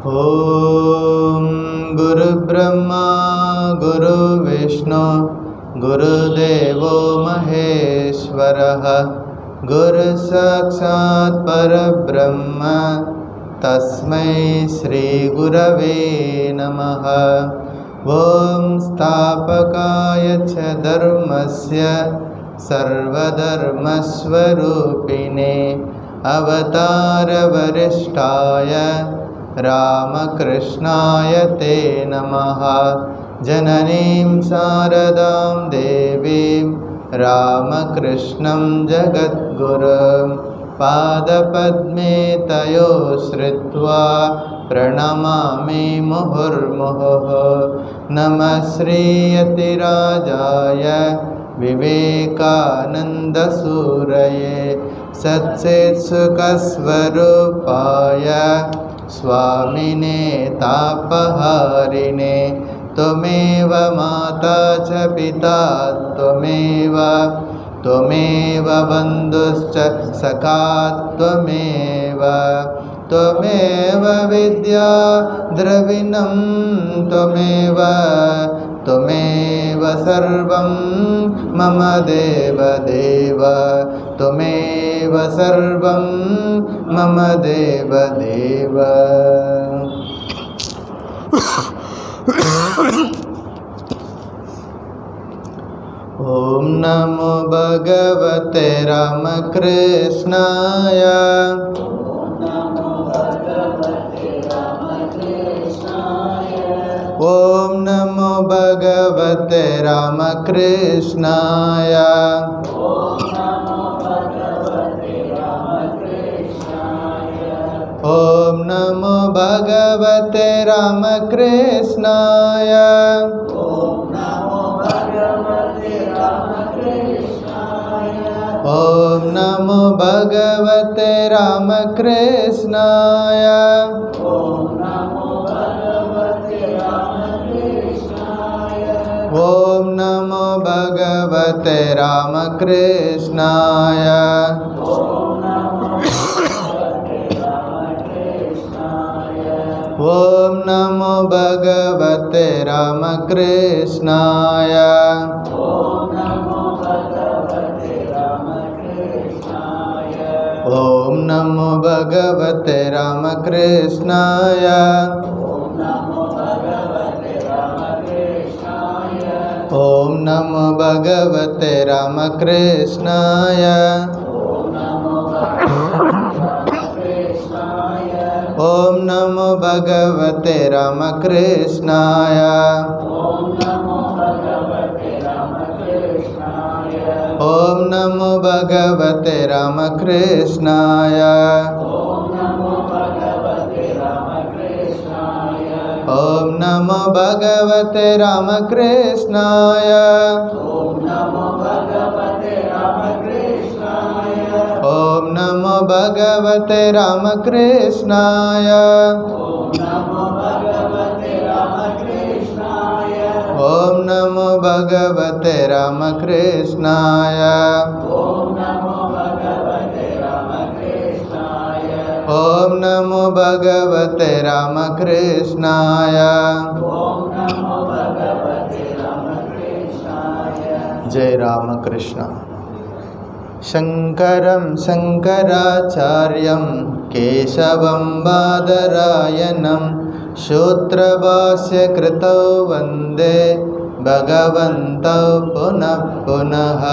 ओम गुरुब्रह्मा गुरुविष्णु गुरुदेवो महेश्वरः गुरुसाक्षात् परब्रह्म तस्मै श्रीगुरवे नमः। ओम स्थापकाय च धर्मस्य सर्वधर्मस्वरूपिणे अवतारवरिष्ठाय रामकृष्णाय ते नमः। जननीं शारदां देवीं रामकृष्णं जगद्गुरुं पादपद्मे तयो श्रित्वा प्रणमामि मुहुर्मुहुः। नमः श्रीयतिराजाय विवेकानन्दसूरये सच्चित्सुखस्वरूपाय स्वामिने तापहारिणे। त्वमेव माता च पिता त्वमेव बन्धुश्च सखा त्वमेव विद्या द्रविणं त्वमेव सर्वं मम देवदेव त्वमेव सर्वं मम देवदेव। ओम नमो भगवते रामकृष्णाय। ओम नमो भगवते रामकृष्णाय। ओम नमो भगवते रामकृष्णाय। ओम नमो भगवते रामकृष्णाय। ओम नमो भगवते रामकृष्णाय। ओम नमो भगवते रामकृष्णाय। ओम नमो भगवते रामकृष्णाय। ओम नमो भगवते रामकृष्णाय। ओम नमो भगवते रामकृष्णाय। ओम नमो भगवते रामकृष्णाय। ओम नमो भगवते रामकृष्णाय। ओम नमो भगवते रामकृष्णाय। ओम नमो भगवते रामकृष्णाय। ओम नमो भगवते रामकृष्णाय। जय रामकृष्ण। शंकरं शंकराचार्यं केशवं बादरायणं सूत्रभाष्यकृतौ वन्दे भगवन्तौ पुनः पुनः।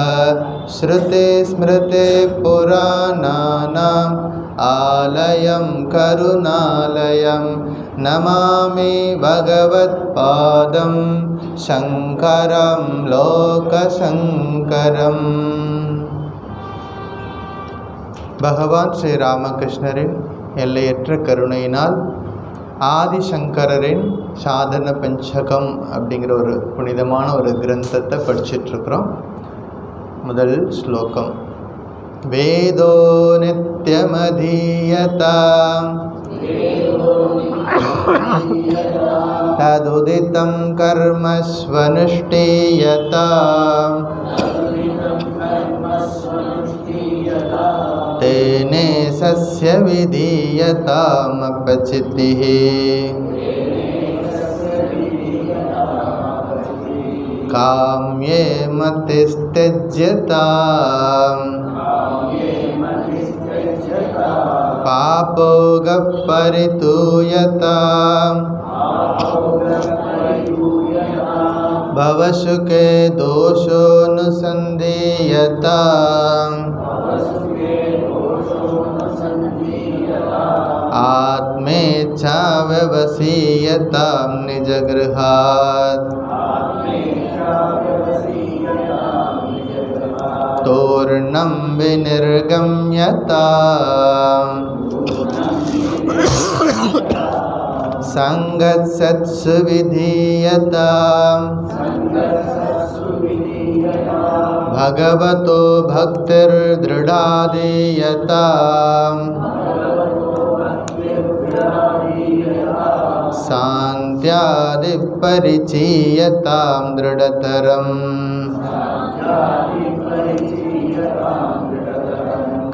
श्रुतिस्मृतिपुराणानाम् आलयं करुणालयं नमामि भगवत्पादं शंकरं लोकशंकरम्। பகவான் ஸ்ரீ ராமகிருஷ்ணரின் எல்லையற்ற கருணையினால் ஆதிசங்கரரின் சாதன பஞ்சகம் அப்படிங்கிற ஒரு புனிதமான ஒரு கிரந்தத்தை படிச்சிட்ருக்கிறோம். முதல் ஸ்லோகம். வேதோ நித்யமதீயதாம் ததுதிதம் கர்மஸ்வனுஷ்டீயதாம் तेने सस्य तस्य विधीयतामपचितिः काम्ये मतिस्त्यज्यताम् पापोगपरितूयताम् भवशुके दोषोऽनुसन्धीयताम् आत्मेच्छा व्यवसीयतां निजगृहात् तोरणं विनिर्गम्यताम् संगत्सत्सु विधीयताम् भगवतो भक्तिर्दृढाधीयताम् शान्त्यादिपरिचीयतां दृढतरम्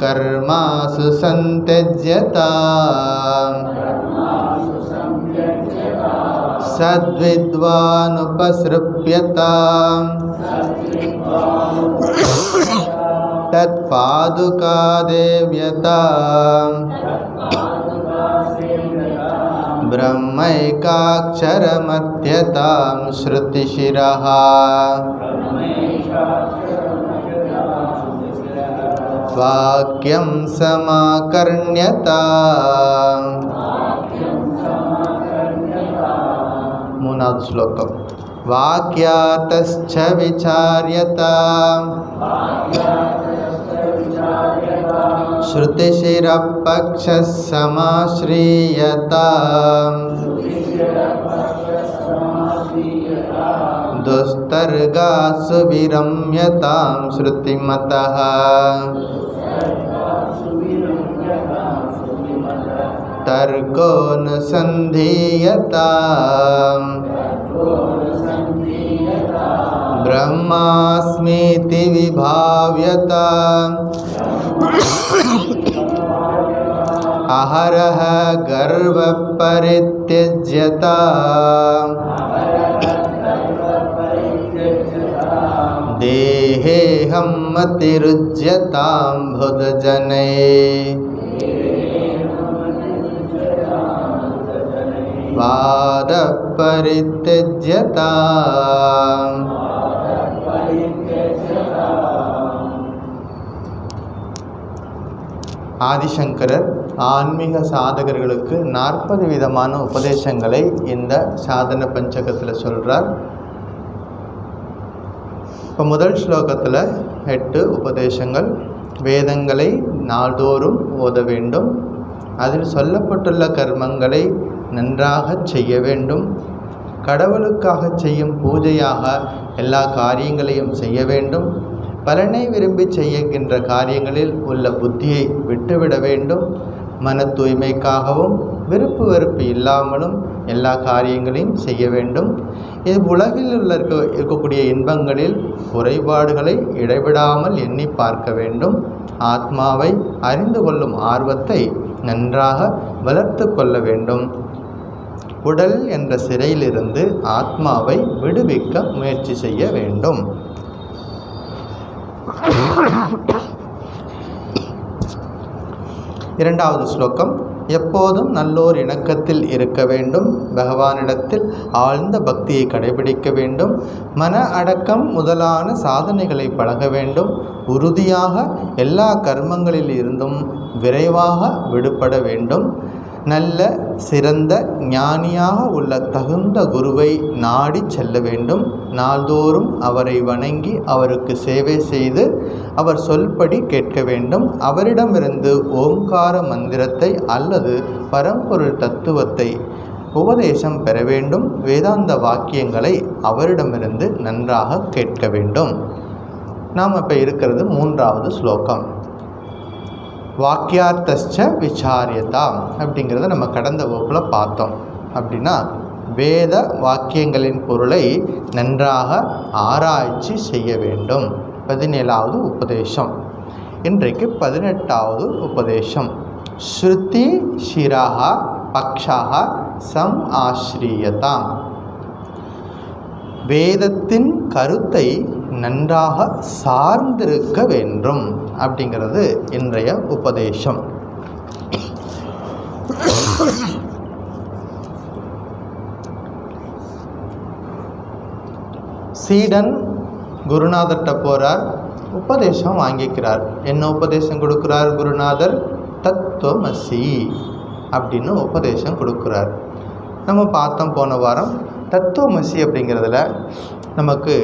कर्मासु सन्त्यज्यताम् सद्विद्वानुपसृप्यताम् तत्पादुकादेव्यताम् ब्रह्मैकाक्षरमध्यतां श्रुतिशिरः वाक्यं समाकर्ण्यताम् मूनावद् श्लोकम् वाक्यार्थश्च विचार्यताम् श्रुतिशिरपक्षः समाश्रीयताम् दुस्तर्गासु विरम्यतां श्रुतिमतः तर्कोऽनुसन्धीयताम् ब्रह्मास्मीति विभाव्यताम् अहरः गर्वपरित्यज्यताम् देहेऽहं मतिरुज्यतां बुधजनैः वादपरित्यज्यताम् ஆதிசங்கரர் ஆன்மீக சாதகர்களுக்கு 40 விதமான உபதேசங்களை இந்த சாதன பஞ்சகத்தில் சொல்கிறார். இப்போ முதல் ஸ்லோகத்தில் 8 உபதேசங்கள். வேதங்களை நாள்தோறும் ஓத வேண்டும், அதில் சொல்லப்பட்டுள்ள கர்மங்களை நன்றாக செய்ய வேண்டும், கடவுளுக்காக செய்யும் பூஜையாக எல்லா காரியங்களையும் செய்ய வேண்டும், பலனை விரும்பி செய்கின்ற காரியங்களில் உள்ள புத்தியை விட்டுவிட வேண்டும், மன தூய்மைக்காகவும் விருப்பு வெறுப்பு இல்லாமலும் எல்லா காரியங்களையும் செய்ய வேண்டும். இது உலகில் இருக்கக்கூடிய இன்பங்களில் குறைபாடுகளை இடைவிடாமல் எண்ணி பார்க்க வேண்டும். ஆத்மாவை அறிந்து கொள்ளும் ஆர்வத்தை நன்றாக வளர்த்து கொள்ள வேண்டும். உடல் என்ற சிறையிலிருந்து ஆத்மாவை விடுவிக்க முயற்சி செய்ய வேண்டும். இரண்டாவது ஸ்லோகம். எப்போதும் நல்லோர் இணக்கத்தில் இருக்க வேண்டும், பகவானிடத்தில் ஆழ்ந்த பக்தியை கடைபிடிக்க வேண்டும், மன அடக்கம் முதலான சாதனைகளை பழக வேண்டும், உறுதியாக எல்லா கர்மங்களில் இருந்தும் விரைவாக விடுபட வேண்டும், நல்ல சிறந்த ஞானியாக உள்ள தகுந்த குருவை நாடி செல்ல வேண்டும், நாள்தோறும் அவரை வணங்கி அவருக்கு சேவை செய்து அவர் சொல்படி கேட்க வேண்டும், அவரிடமிருந்து ஓம்கார மந்திரத்தை அல்லது பரம்பொருள் தத்துவத்தை உபதேசம் பெற வேண்டும், வேதாந்த வாக்கியங்களை அவரிடமிருந்து நன்றாக கேட்க வேண்டும். நாம் இப்போ இருக்கிறது மூன்றாவது ஸ்லோகம். வாக்கியார்த்தஸ்ச விசாரியதாம் அப்படிங்கிறத நம்ம கடந்த வகுப்பில் பார்த்தோம். அப்படின்னா வேத வாக்கியங்களின் பொருளை நன்றாக ஆராய்ச்சி செய்ய வேண்டும். 17வது உபதேசம். இன்றைக்கு 18வது உபதேசம். ஸ்ருதி ஷிராஹ பக்ஷாஹ சம் ஆஸ்ரீயதாம். வேதத்தின் கருத்தை நன்றாக சார்ந்திருக்க வேண்டும் அப்படிங்கிறது இன்றைய உபதேசம். சீடன் குருநாதர்கிட்ட போகிறார், உபதேசம் வாங்கிக்கிறார். என்ன உபதேசம் கொடுக்குறார் குருநாதர்? தத்துவமசி அப்படின்னு உபதேசம் கொடுக்குறார். நம்ம பார்த்தோம் போன வாரம். தத்துவமசி அப்படிங்கிறதுல நமக்கு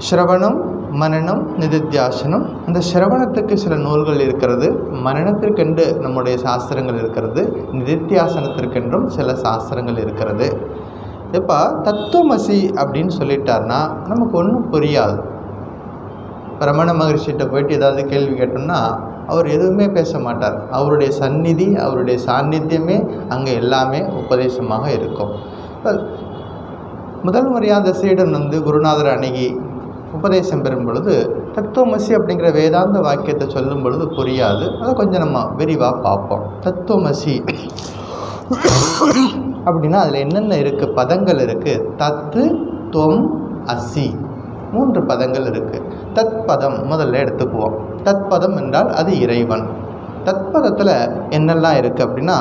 ஸ்ரவணம், மனனம், நிதித்தியாசனம். அந்த ஸ்ரவணத்துக்கு சில நூல்கள் இருக்கிறது, மனனத்திற்கென்று நம்முடைய சாஸ்திரங்கள் இருக்கிறது, நிதித்தியாசனத்திற்கென்றும் சில சாஸ்திரங்கள் இருக்கிறது. இப்போ தத்துவமசி அப்படின்னு சொல்லிட்டார்னா நமக்கு ஒன்றும் புரியாது. ரமண மகரிஷிகிட்ட போயிட்டு ஏதாவது கேள்வி கேட்டோம்னா அவர் எதுவுமே பேச மாட்டார். அவருடைய சந்நிதி, அவருடைய சாநித்தியமே அங்கே எல்லாமே உபதேசமாக இருக்கும். முதல் முறையாக அந்த சீடன் குருநாதர் அணுகி உபதேசம் பெறும் பொழுது தத்துவமசி அப்படிங்கிற வேதாந்த வாக்கியத்தை சொல்லும் பொழுது புரியாது. அதை கொஞ்சம் நம்ம விரிவாக பார்ப்போம். தத்துவமசி அப்படின்னா அதில் என்னென்ன இருக்குது? பதங்கள் இருக்குது. தத்து, தொம், அசி, 3 பதங்கள் இருக்குது. தத்பதம் முதல்ல எடுத்துக்குவோம். தத்பதம் என்றால் அது இறைவன். தத்பதத்தில் என்னெல்லாம் இருக்குது அப்படின்னா,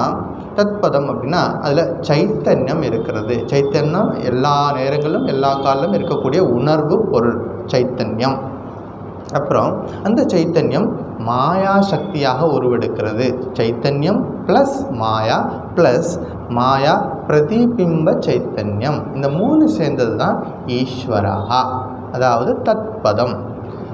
தத்பதம் அப்படின்னா அதில் சைத்தன்யம் இருக்கிறது. சைத்தன்யம் எல்லா நேரங்களிலும் எல்லா காலிலும் இருக்கக்கூடிய உணர்வு பொருள் சைத்தன்யம். அப்புறம் அந்த சைத்தன்யம் மாயா சக்தியாக உருவெடுக்கிறது. சைத்தன்யம் ப்ளஸ் மாயா ப்ளஸ் மாயா பிரதிபிம்ப சைத்தன்யம், இந்த 3 சேர்ந்தது தான் ஈஸ்வரா, அதாவது தத்பதம்.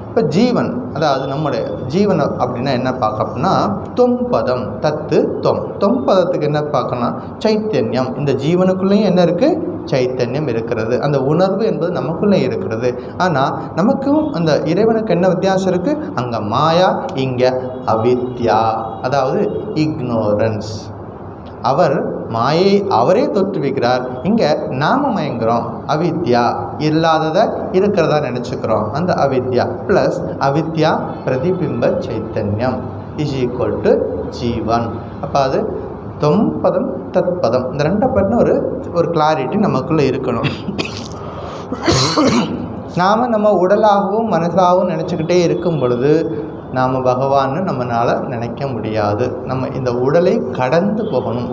இப்போ ஜீவன், அதாவது நம்முடைய ஜீவன் அப்படின்னா என்ன பார்க்க அப்படின்னா தொம்பதம். தத்து தொம். தொம்பதத்துக்கு என்ன பார்க்கணும்? சைத்தன்யம். இந்த ஜீவனுக்குள்ளேயும் என்ன இருக்குது? சைத்தன்யம் இருக்கிறது. அந்த உணர்வு என்பது நமக்குள்ளே இருக்கிறது. ஆனால் நமக்கும் அந்த இறைவனுக்கு என்ன வித்தியாசம் இருக்குது? அங்கே மாயா, இங்கே அவித்யா, அதாவது இக்னோரன்ஸ். அவர் மாயை அவரே தோற்றுவிக்கிறார், இங்கே நாம மயங்குறோம். அவித்யா இல்லாததை இருக்கிறதா நினச்சிக்கிறோம். அந்த அவித்யா ப்ளஸ் அவித்யா பிரதிபிம்ப சைத்தன்யம் இஸ் ஈக்குவல் டு ஜீவன். அப்போ அது தொம்பதம் தத்பதம், இந்த 2 பட்டம் ஒரு கிளாரிட்டி நமக்குள்ளே இருக்கணும். நாம் நம்ம உடலாகவும் மனசாகவும் நினச்சிக்கிட்டே இருக்கும் பொழுது நாம் பகவான்னு நம்மளால் நினைக்க முடியாது. நம்ம இந்த உடலை கடந்து போகணும்.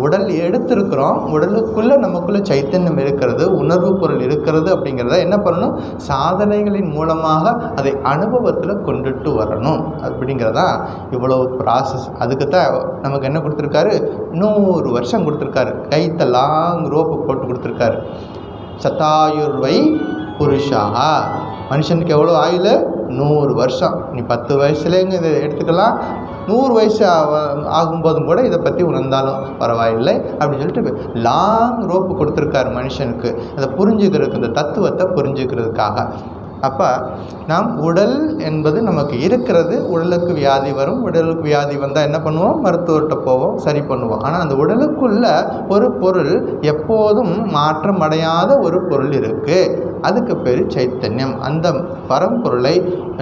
உடல் எடுத்திருக்கிறோம், உடலுக்குள்ளே நமக்குள்ளே சைத்தன்யம் இருக்கிறது, உணர்வு பொருள் இருக்கிறது. அப்படிங்கிறத என்ன பண்ணணும்? சாதனைகளின் மூலமாக அதை அனுபவத்தில் கொண்டுட்டு வரணும். அப்படிங்கிறதா இவ்வளோ ப்ராசஸ். அதுக்கு தான் நமக்கு என்ன கொடுத்துருக்காரு? 100 வருஷம் கொடுத்துருக்காரு. கைத்த லாங் ரோப்பு போட்டு கொடுத்துருக்காரு. சதாயுர்வை புருஷா. மனுஷனுக்கு எவ்வளோ ஆயுள்? 100 வருஷம். நீ 10 வயசுலேங்க இதை எடுத்துக்கலாம், 100 வயசு ஆகும்போதும் கூட இதை பற்றி உணர்ந்தாலும் பரவாயில்லை அப்படின்னு சொல்லிட்டு லாங் ரோப்பு கொடுத்துருக்காரு மனுஷனுக்கு, அதை புரிஞ்சுக்கிறதுக்கு, இந்த தத்துவத்தை புரிஞ்சுக்கிறதுக்காக. அப்போ நாம் உடல் என்பது நமக்கு இருக்கிறது. உடலுக்கு வியாதி வரும். உடலுக்கு வியாதி வந்தால் என்ன பண்ணுவோம்? மருத்துவர்கிட்ட போவோம், சரி பண்ணுவோம். ஆனால் அந்த உடலுக்குள்ள ஒரு பொருள், எப்போதும் மாற்றம் அடையாத ஒரு பொருள் இருக்குது. அதுக்கு பேர் சைத்தன்யம். அந்த பரம்பொருளை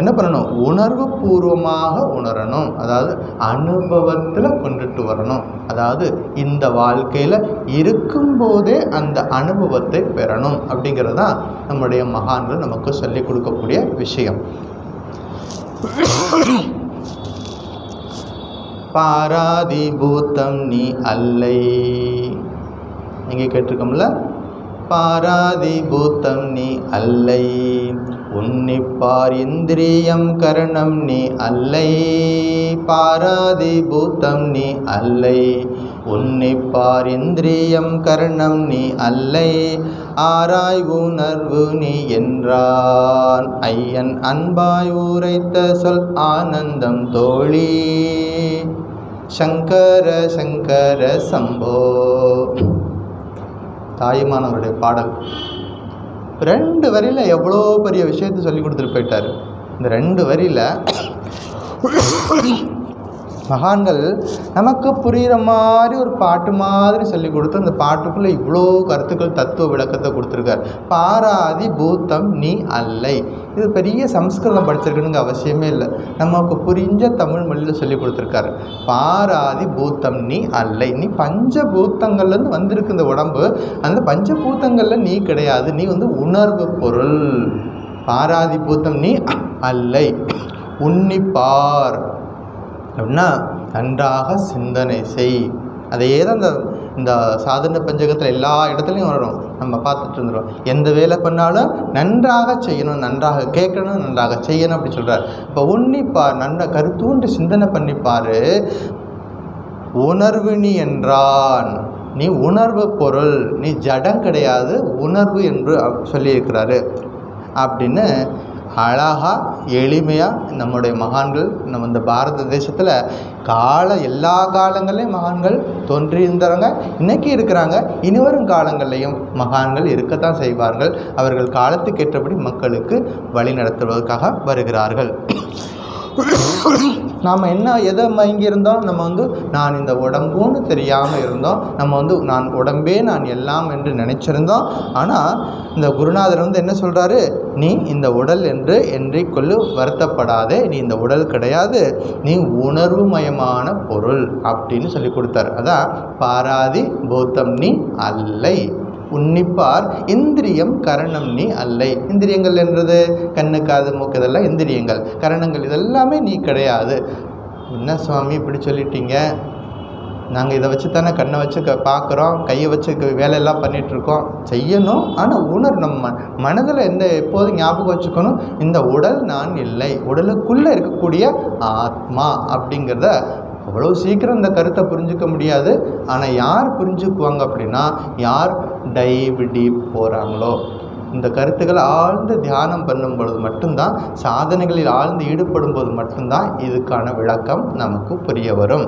என்ன பண்ணணும்? உணர்வு பூர்வமாக உணரணும். அதாவது அனுபவத்தில் கொண்டுட்டு வரணும். அதாவது இந்த வாழ்க்கையில் இருக்கும்போதே அந்த அனுபவத்தை பெறணும். அப்படிங்கிறது தான் நம்முடைய மகான்கள் நமக்கு சொல்லிக் கொடுக்கக்கூடிய விஷயம். பாராதி பூத்தம் நீ அல்லை. நீங்கள் கேட்டிருக்கோம்ல, பாராதி பூத்தம் நீ அல்லை, உன்னிப்பார் இந்திரியம் கரணம் நீ அல்லை. பாராதி பூத்தம் நீ அல்லை, உன்னிப்பார் இந்திரியம் கரணம் நீ அல்லை. ஆராய் உணர்வு நீ என்றான் ஐயன் அன்பாய் உரைத்த சொல் ஆனந்தம் தோழி. சங்கர சங்கர சம்போ. தாயுமானவருடைய பாடல் 2 வரியில் எவ்வளோ பெரிய விஷயத்தை சொல்லி கொடுத்துட்டு போயிட்டார். இந்த 2 வரியில் மகான்கள் நமக்கு புரிகிற மாதிரி ஒரு பாட்டு மாதிரி சொல்லி கொடுத்து அந்த பாட்டுக்குள்ளே இவ்வளோ கருத்துக்கள் தத்துவ விளக்கத்தை கொடுத்துருக்கார். பாராதி பூத்தம் நீ அல்லை. இது பெரிய சம்ஸ்கிருதம் படிச்சிருக்கணுங்க அவசியமே இல்லை, நமக்கு புரிஞ்ச தமிழ் மொழியில் சொல்லி கொடுத்துருக்காரு. பாராதி பூத்தம் நீ அல்லை. நீ பஞ்சபூத்தங்கள்லேருந்து வந்திருக்கு இந்த உடம்பு. அந்த பஞ்சபூத்தங்களில் நீ கிடையாது, நீ உணர்வு பொருள். பாராதி பூத்தம் நீ அல்லை. உன்னிப்பார் அப்படின்னா நன்றாக சிந்தனை செய். அதே தான் இந்த சாதன பஞ்சகத்தில் எல்லா இடத்துலையும் வரும். நம்ம பார்த்துட்டு இருந்துடும். எந்த வேலை பண்ணாலும் நன்றாக செய்யணும், நன்றாக கேட்கணும், நன்றாக செய்யணும் அப்படி சொல்கிறார். இப்போ உன்னிப்பார், நன்றாக கருத்தூண்டு சிந்தனை பண்ணிப்பார். உணர்வு நீ என்றான். நீ உணர்வு பொருள், நீ ஜடம் கிடையாது, உணர்வு என்று சொல்லியிருக்கிறாரு அப்படின்னு அழகாக எளிமையாக நம்முடைய மகான்கள் நம்ம இந்த பாரத தேசத்தில் எல்லா காலங்கள்லேயும் மகான்கள் தோன்றியிருந்தவங்க, இன்றைக்கி இருக்கிறாங்க, இனிவரும் காலங்கள்லேயும் மகான்கள் இருக்கத்தான் செய்வார்கள். அவர்கள் காலத்துக்கு ஏற்றபடி மக்களுக்கு வழி நடத்துவதற்காக வருகிறார்கள். நாம் எதை மயங்கி இருந்தோம்? நம்ம நான் இந்த உடம்புன்னு தெரியாமல் இருந்தோம். நம்ம நான் உடம்பே நான் எல்லாம் என்று நினைச்சிருந்தோம். ஆனால் இந்த குருநாதர் என்ன சொல்கிறாரு? நீ இந்த உடல் என்று என்றைக்கொள்ளு வருத்தப்படாதே, நீ இந்த உடல் கிடையாது, நீ உணர்வு மயமான பொருள் அப்படின்னு சொல்லி கொடுத்தார். அதான் பாராதி பூத்தம் நீ அல்லை. உன்னிப்பார் இந்திரியம் கரணம் நீ அல்லை. இந்திரியங்கள் என்றது கண்ணு காது மூக்கு இதெல்லாம் இந்திரியங்கள். கரணங்கள் இதெல்லாமே நீ கிடையாது. என்ன சுவாமி இப்படி சொல்லிட்டீங்க? நாங்கள் இதை வச்சு தானே கண்ணை வச்சு பார்க்குறோம், கையை வச்சு வேலையெல்லாம் பண்ணிகிட்ருக்கோம், செய்யணும். ஆனால் நம்ம மனதில் எப்போதும் ஞாபகம் வச்சுக்கணும், இந்த உடல் நான் இல்லை, உடலுக்குள்ளே இருக்கக்கூடிய ஆத்மா அப்படிங்கிறத அவ்வளோ சீக்கிரம் இந்த கருத்தை புரிஞ்சிக்க முடியாது. ஆனால் யார் புரிஞ்சுக்குவாங்க அப்படின்னா, யார் டைவ் டீப் போகிறாங்களோ, இந்த கருத்துக்களை ஆழ்ந்து தியானம் பண்ணும் பொழுது மட்டும்தான், சாதனைகளில் ஆழ்ந்து ஈடுபடும் போது மட்டும்தான் இதுக்கான விளக்கம் நமக்கு புரிய வரும்.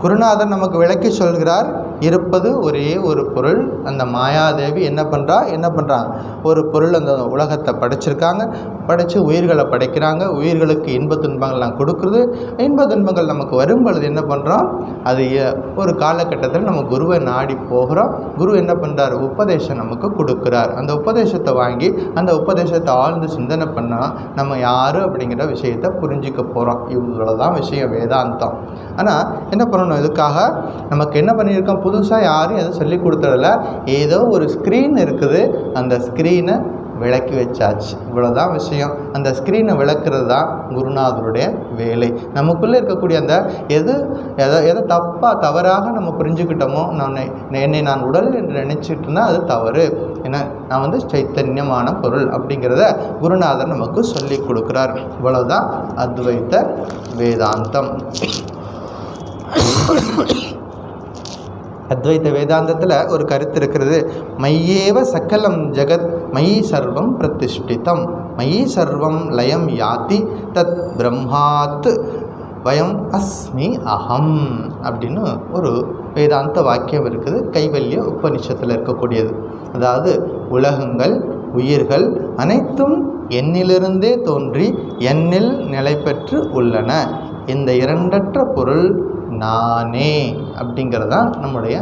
குருநாதர் நமக்கு விளக்கி சொல்கிறார், இருப்பது ஒரே ஒரு பொருள். அந்த மாயாதேவி என்ன பண்ணுறான்? ஒரு பொருள் அந்த உலகத்தை படைச்சிருக்காங்க, படைத்து உயிர்களை படைக்கிறாங்க. உயிர்களுக்கு இன்ப துன்பங்கள்லாம் கொடுக்குறது. இன்ப துன்பங்கள் நமக்கு வரும் பொழுது என்ன பண்ணுறோம்? அது ஒரு காலகட்டத்தில் நம்ம குருவை நாடி போகிறோம். குரு என்ன பண்ணுறார்? உபதேசம் நமக்கு கொடுக்குறார். அந்த உபதேசத்தை வாங்கி அந்த உபதேசத்தை ஆழ்ந்து சிந்தனை பண்ணால் நம்ம யார் அப்படிங்கிற விஷயத்தை புரிஞ்சிக்க போகிறோம். இவ்வளோதான் விஷயம் வேதாந்தம். ஆனால் என்ன பண்ணணும்? இதுக்காக நமக்கு என்ன பண்ணியிருக்கோம்? புதுசாக யாரும் எதுவும் சொல்லி கொடுத்துடல. ஏதோ ஒரு ஸ்க்ரீன் இருக்குது, அந்த ஸ்க்ரீனை விளக்கி வச்சாச்சு. இவ்வளோதான் விஷயம். அந்த ஸ்க்ரீனை விளக்குறது தான் குருநாதருடைய வேலை. நமக்குள்ளே இருக்கக்கூடிய அந்த எதை தவறாக நம்ம புரிஞ்சுக்கிட்டோமோ, என்னை நான் உடல் என்று நினச்சிட்டு இருந்தால் அது தவறு. ஏன்னா நான் சைத்தன்யமான பொருள் அப்படிங்கிறத குருநாதர் நமக்கு சொல்லி கொடுக்குறார். இவ்வளோதான் அத்வைத வேதாந்தம். அத்வைத வேதாந்தத்தில் ஒரு கருத்து இருக்கிறது. மையேவ சகலம் ஜெகத் மயி சர்வம் பிரதிஷ்டிதம் மயி சர்வம் லயம் யாதி தத் பிரம்மாத் வயம் அஸ்மி அகம் அப்படின்னு ஒரு வேதாந்த வாக்கியம் இருக்குது. கைவல்ய உபனிஷத்தில் இருக்கக்கூடியது. அதாவது உலகங்கள், உயிர்கள் அனைத்தும் என்னிலிருந்தே தோன்றி என்னில் நிலை பெற்று உள்ளன. இந்த இரண்டற்ற பொருள் நானே அப்படிங்கிறதான் நம்முடைய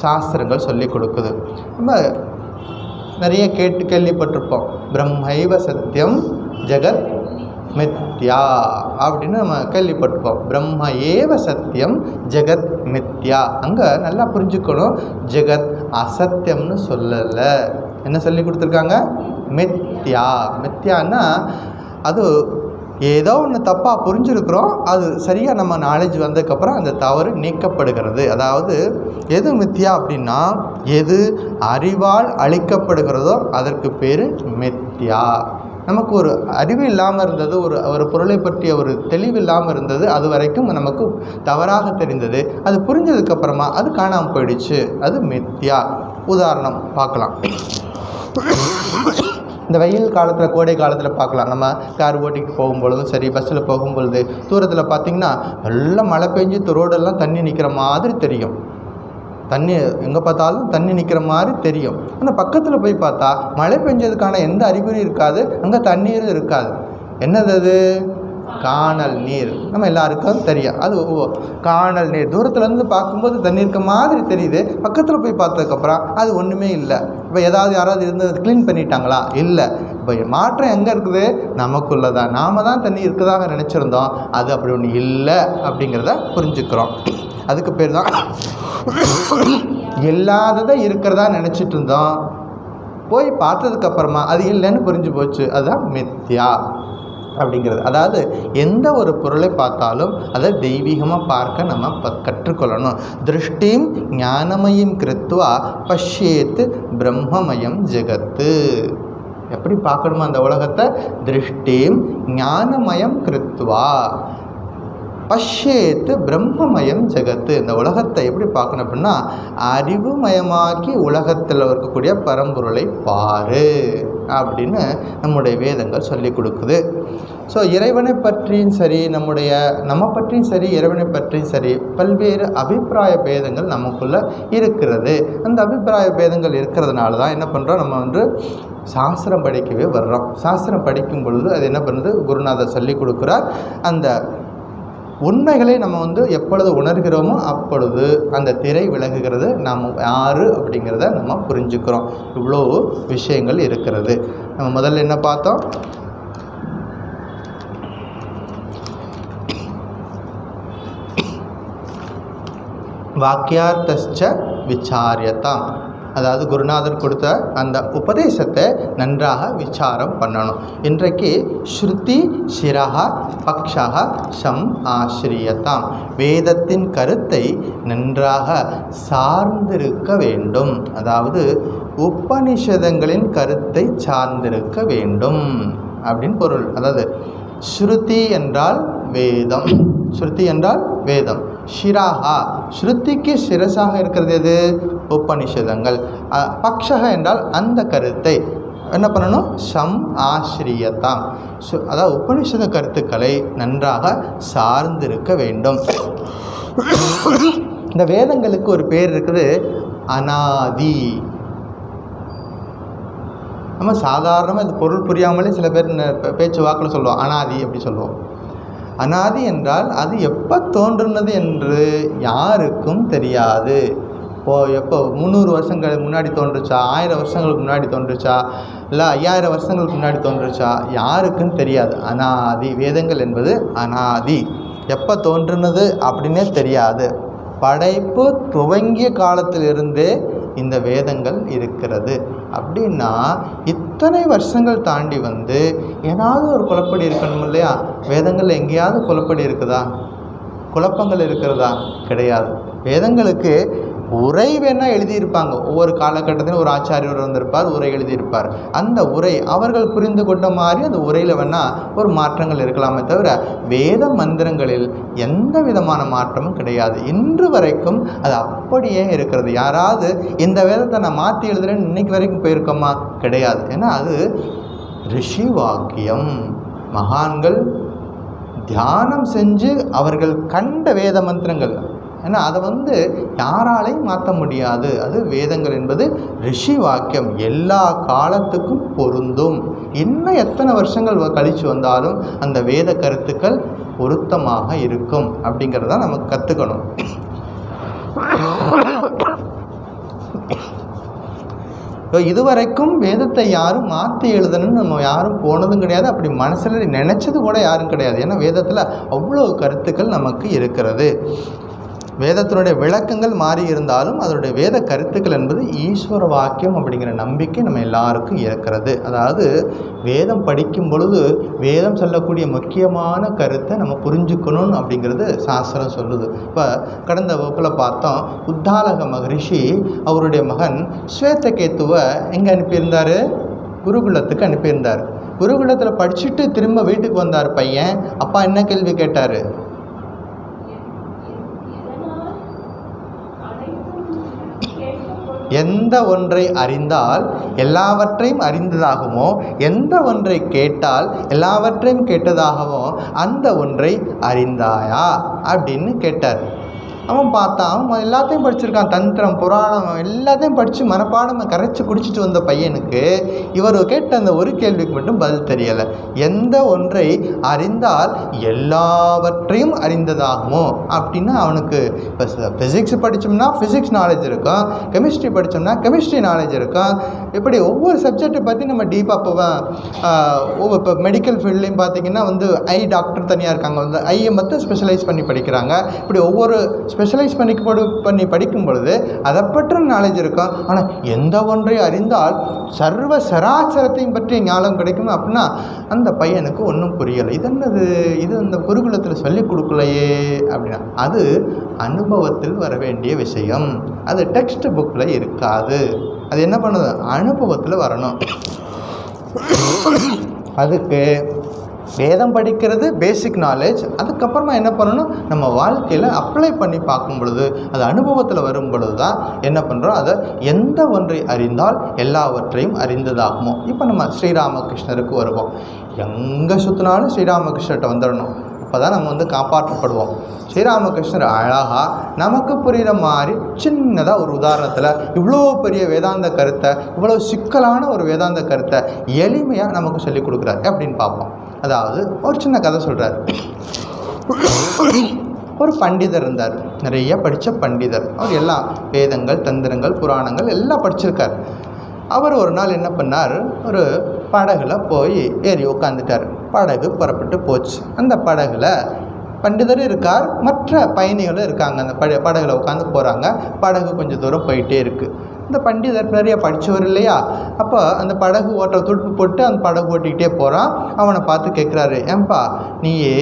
சாஸ்திரங்கள் சொல்லி கொடுக்குது. நம்ம நிறைய கேள்விப்பட்டிருப்போம். பிரம்மைவ சத்தியம் ஜெகத் மித்யா அப்படின்னு நம்ம கேள்விப்பட்டிருப்போம். பிரம்ம ஏவ சத்தியம் ஜெகத் மித்யா. அங்கே நல்லா புரிஞ்சுக்கணும், ஜெகத் அசத்தியம்னு சொல்லலை. என்ன சொல்லி கொடுத்துருக்காங்க? மித்யா. மித்யான்னா அது ஏதோ ஒன்று தப்பாக புரிஞ்சுருக்கிறோம், அது சரியாக நம்ம நாலேஜ் வந்ததுக்கப்புறம் அந்த தவறு நீக்கப்படுகிறது. அதாவது எது மித்யா அப்படின்னா, எது அறிவால் அளிக்கப்படுகிறதோ அதற்கு பேர் மித்யா. நமக்கு ஒரு அறிவு இல்லாமல் இருந்தது, ஒரு பொருளை பற்றிய ஒரு தெளிவு இல்லாமல் இருந்தது, அது வரைக்கும் நமக்கு தவறாக தெரிந்தது. அது புரிஞ்சதுக்கப்புறமா அது காணாமல் போயிடுச்சு, அது மித்யா. உதாரணம் பார்க்கலாம். இந்த வெயில் காலத்தில், கோடை காலத்தில் பார்க்கலாம். நம்ம கார் ஓட்டிக்கு போகும்பொழுதும் சரி, பஸ்ஸில் போகும்பொழுது தூரத்தில் பார்த்திங்கன்னா நல்லா மழை பெஞ்சு ரோடெல்லாம் தண்ணி நிற்கிற மாதிரி தெரியும். தண்ணி எங்கே பார்த்தாலும் தண்ணி நிற்கிற மாதிரி தெரியும். ஆனால் பக்கத்தில் போய் பார்த்தா மழை பெஞ்சதுக்கான எந்த அறிகுறியும் இருக்காது, அங்கே தண்ணீரும் இருக்காது. என்னது அது? காணல் நீர். நம்ம எல்லாருக்கும் தெரியும். அது காணல் நீர். தூரத்துலேருந்து பார்க்கும்போது தண்ணி இருக்க மாதிரி தெரியுது. பக்கத்தில் போய் பார்த்ததுக்கப்புறம் அது ஒன்றுமே இல்லை. இப்போ யாராவது இருந்து க்ளீன் பண்ணிட்டாங்களா? இல்லை. இப்போ மாற்றம் எங்கே இருக்குது? நமக்குள்ளே தான். நாம் தான் தண்ணி இருக்குதாக நினச்சிருந்தோம். அது அப்படி ஒன்று இல்லை அப்படிங்கிறத புரிஞ்சுக்கிறோம். அதுக்கு பேர் தான் இல்லாததை இருக்கிறதா நினச்சிட்டு இருந்தோம். போய் பார்த்ததுக்கப்புறமா அது இல்லைன்னு புரிஞ்சு போச்சு. அதுதான் மித்யா அப்படிங்கிறது. அதாவது எந்த ஒரு பொருளை பார்த்தாலும் அதை தெய்வீகமாக பார்க்க நம்ம கற்றுக்கொள்ளணும். திருஷ்டிம் ஞானமயம் கிருத்வா பஷ்யேத் பிரம்மமயம் ஜெகத்து. எப்படி பார்க்கணுமா அந்த உலகத்தை? திருஷ்டிம் ஞானமயம் கிருத்வா பஷ்யேத்து பிரம்மமயம் ஜெகத்து. இந்த உலகத்தை எப்படி பார்க்கணும் அப்படின்னா, அறிவுமயமாக்கி உலகத்தில் இருக்கக்கூடிய பரம்பொருளை பாரு அப்படின்னு நம்முடைய வேதங்கள் சொல்லி கொடுக்குது. ஸோ இறைவனை பற்றியும் சரி, நம்ம பற்றியும் சரி, இறைவனை பற்றியும் சரி, பல்வேறு அபிப்பிராய பேதங்கள் நமக்குள்ளே இருக்கிறது. அந்த அபிப்பிராய பேதங்கள் இருக்கிறதுனால தான் என்ன பண்ணுறோம், நம்ம சாஸ்திரம் படிக்கவே வர்றோம். சாஸ்திரம் படிக்கும் பொழுது அது என்ன பண்ணுறது, குருநாதர் சொல்லி கொடுக்குறார். அந்த உண்மைகளை நம்ம எப்பொழுது உணர்கிறோமோ அப்பொழுது அந்த திரை விலகுகிறது. நாம் யார் அப்படிங்கிறத நம்ம புரிஞ்சுக்கிறோம். இவ்வளோ விஷயங்கள் இருக்கிறது. நம்ம முதல்ல என்ன பார்த்தோம்? வாக்கியார்த்தச்ச விசாரியதாம். அதாவது குருநாதர் கொடுத்த அந்த உபதேசத்தை நன்றாக விசாரம் பண்ணணும். இன்றைக்கு ஸ்ருதி சிரஹா பக்ஷா சம் ஆசிரியதாம். வேதத்தின் கருத்தை நன்றாக சார்ந்திருக்க வேண்டும். அதாவது உபனிஷதங்களின் கருத்தை சார்ந்திருக்க வேண்டும் அப்படின்னு பொருள். அதாவது ஸ்ருதி என்றால் வேதம், ஸ்ருதி என்றால் வேதம். ஷிராஹா, ஸ்ருதிக்கு சிரசாக இருக்கிறது எது? உபனிஷதங்கள். பக்ஷக என்றால் அந்த கருத்தை என்ன பண்ணணும்? சம் ஆசிரியதாம். அதாவது உபனிஷத கருத்துக்களை நன்றாக சார்ந்திருக்க வேண்டும். இந்த வேதங்களுக்கு ஒரு பேர் இருக்குது, அனாதி. நம்ம சாதாரணமாக இது பொருள் புரியாமலே சில பேர் பேச்சு வாக்கில் சொல்லுவோம், அனாதி அப்படி சொல்லுவோம். அனாதி என்றால் அது எப்போ தோன்றுனது என்று யாருக்கும் தெரியாது. எப்போ 300 வருஷங்கள் முன்னாடி தோன்றுச்சா, 1000 வருஷங்களுக்கு முன்னாடி தோன்றுச்சா, இல்லை 5000 வருஷங்களுக்கு முன்னாடி தோன்றுச்சா, யாருக்கும் தெரியாது. அனாதி. வேதங்கள் என்பது அனாதி. எப்போ தோன்றுனது அப்படின்னே தெரியாது. படைப்பு துவங்கிய காலத்திலிருந்தே இந்த வேதங்கள் இருக்கிறது. அப்படின்னா இத்தனை வருஷங்கள் தாண்டி ஏதாவது ஒரு குழப்படி இருக்கணும் இல்லையா? வேதங்கள் எங்கேயாவது குழப்படி இருக்குதா? குழப்பங்கள் இருக்கிறதா? கிடையாது. வேதங்களுக்கு உரை வேணால் எழுதியிருப்பாங்க. ஒவ்வொரு காலகட்டத்திலும் ஒரு ஆச்சாரியர் வந்திருப்பார், உரை எழுதியிருப்பார். அந்த உரை அவர்கள் புரிந்து கொண்ட மாதிரி அந்த உரையில் வேணால் ஒரு மாற்றங்கள் இருக்கலாமே தவிர வேத மந்திரங்களில் எந்த விதமான மாற்றமும் கிடையாது. இன்று வரைக்கும் அது அப்படியே இருக்கிறது. யாராவது இந்த வேதத்தை நான் மாற்றி எழுதுறேன்னு இன்னைக்கு வரைக்கும் போயிருக்கோமா? கிடையாது. ஏன்னா அது ரிஷி வாக்கியம். மகான்கள் தியானம் செஞ்சு அவர்கள் கண்ட வேத மந்திரங்கள். ஏன்னா அதை யாராலையும் மாற்ற முடியாது. அது வேதங்கள் என்பது ரிஷி வாக்கியம், எல்லா காலத்துக்கும் பொருந்தும். இன்னும் எத்தனை வருஷங்கள் கழித்து வந்தாலும் அந்த வேத கருத்துக்கள் பொருத்தமாக இருக்கும் அப்படிங்கிறத நம்ம கற்றுக்கணும். இதுவரைக்கும் வேதத்தை யாரும் மாற்றி எழுதணும்னு நம்ம யாரும் போனதும் கிடையாது. அப்படி மனசில் நினச்சது கூட யாரும் கிடையாது. ஏன்னா வேதத்தில் அவ்வளோ கருத்துக்கள் நமக்கு இருக்கிறது. வேதத்தினுடைய விளக்கங்கள் மாறி இருந்தாலும் அதனுடைய வேத கருத்துக்கள் என்பது ஈஸ்வர வாக்கியம் அப்படிங்கிற நம்பிக்கை நம்ம எல்லாருக்கும் இருக்கிறது. அதாவது வேதம் படிக்கும் பொழுது வேதம் சொல்லக்கூடிய முக்கியமான கருத்தை நம்ம புரிஞ்சுக்கணும் அப்படிங்கிறது சாஸ்திரம் சொல்லுது. இப்போ கடந்த வகுப்பில் பார்த்தோம், உத்தாலக மகரிஷி அவருடைய மகன் ஸ்வேதகேத்துவை எங்கே அனுப்பியிருந்தார்? குருகுலத்துக்கு அனுப்பியிருந்தார். குருகுலத்தில் படிச்சுட்டு திரும்ப வீட்டுக்கு வந்தார் பையன். அப்பா என்ன கேள்வி கேட்டார்? எந்த ஒன்றை அறிந்தால் எல்லாவற்றையும் அறிந்ததாகவோ, எந்த ஒன்றை கேட்டால் எல்லாவற்றையும் கேட்டதாகவோ அந்த ஒன்றை அறிந்தாயா அப்படின்னு கேட்டார். அவன் பார்த்தான், அவன் எல்லாத்தையும் படிச்சிருக்கான், தந்திரம் புராணம் எல்லாத்தையும் படித்து மனப்பாடம் கரைச்சி குடிச்சிட்டு வந்த பையனுக்கு இவர் கேட்ட அந்த ஒரு கேள்விக்கு மட்டும் பதில் தெரியலை. எந்த ஒன்றை அறிந்தால் எல்லாவற்றையும் அறிந்ததாகுமோ அப்படின்னா அவனுக்கு இப்போ ஃபிசிக்ஸ் படித்தோம்னா ஃபிசிக்ஸ் நாலேஜ் இருக்கும், கெமிஸ்ட்ரி படித்தோம்னா கெமிஸ்ட்ரி நாலேஜ் இருக்கும். இப்படி ஒவ்வொரு சப்ஜெக்டை பற்றி நம்ம டீப்பாக போவேன். இப்போ மெடிக்கல் ஃபீல்ட்லேயும் பார்த்திங்கன்னா ஐ டாக்டர் தனியாக இருக்காங்க, ஐயை மட்டும் ஸ்பெஷலைஸ் பண்ணி படிக்கிறாங்க. இப்படி ஒவ்வொரு ஸ்பெஷலைஸ் பண்ணி படிக்கும் பொழுது அதை பற்றின நாலேஜ் இருக்கும். ஆனால் எந்த ஒன்றை அறிந்தால் சர்வ சராசரத்தையும் பற்றி ஞானம் கிடைக்கும் அப்படின்னா அந்த பையனுக்கு ஒன்றும் புரியலை. இது என்னது, இது இந்த குருகுலத்தில் சொல்லிக் கொடுக்கலையே அப்படின்னா அது அனுபவத்தில் வர வேண்டிய விஷயம். அது டெக்ஸ்ட் புக்கில் இருக்காது. அது என்ன பண்ணுது, அனுபவத்தில் வரணும். அதுக்கு வேதம் படிக்கிறது பேசிக் நாலேஜ். அதுக்கப்புறமா என்ன பண்ணணும், நம்ம வாழ்க்கையில் அப்ளை பண்ணி பார்க்கும் பொழுது அது அனுபவத்தில் வரும் பொழுது தான் என்ன பண்ணுறோம், அதை எந்த ஒன்றை அறிந்தால் எல்லாவற்றையும் அறிந்ததாகுமோ. இப்போ நம்ம ஸ்ரீராமகிருஷ்ணருக்கு வருவோம். எங்கே சுற்றினாலும் ஸ்ரீராமகிருஷ்ணர்கிட்ட வந்துடணும், அப்போ தான் நம்ம காப்பாற்றப்படுவோம். ஸ்ரீராமகிருஷ்ணர் அழகாக நமக்கு புரிகிற மாதிரி சின்னதாக ஒரு உதாரணத்தில் இவ்வளோ பெரிய வேதாந்த கருத்தை, இவ்வளோ சிக்கலான ஒரு வேதாந்த கருத்தை எளிமையாக நமக்கு சொல்லிக் கொடுக்குறாரு அப்படின்னு பார்ப்போம். அதாவது ஒரு சின்ன கதை சொல்கிறார். ஒரு பண்டிதர் இருந்தார், நிறைய படித்த பண்டிதர். அவர் எல்லாம் வேதங்கள் தந்திரங்கள் புராணங்கள் எல்லாம் படிச்சிருக்கார். அவர் ஒரு நாள் என்ன பண்ணார், ஒரு படகுல போய் ஏறி உட்காந்துட்டார். படகு புறப்பட்டு போச்சு. அந்த படகுல பண்டிதரும் இருக்கார், மற்ற பயணிகளும் இருக்காங்க. அந்த படகுல உட்காந்து போகிறாங்க. படகு கொஞ்சம் தூரம் போயிட்டே இருக்குது. இந்த பண்டிதர் நிறைய படித்தவர் இல்லையா, அப்போ அந்த படகு ஓட்ட துடுப்பு போட்டு அந்த படகு ஓட்டிக்கிட்டே போகிறான். அவனை பார்த்து கேட்குறாரு, ஏன்பா நீயே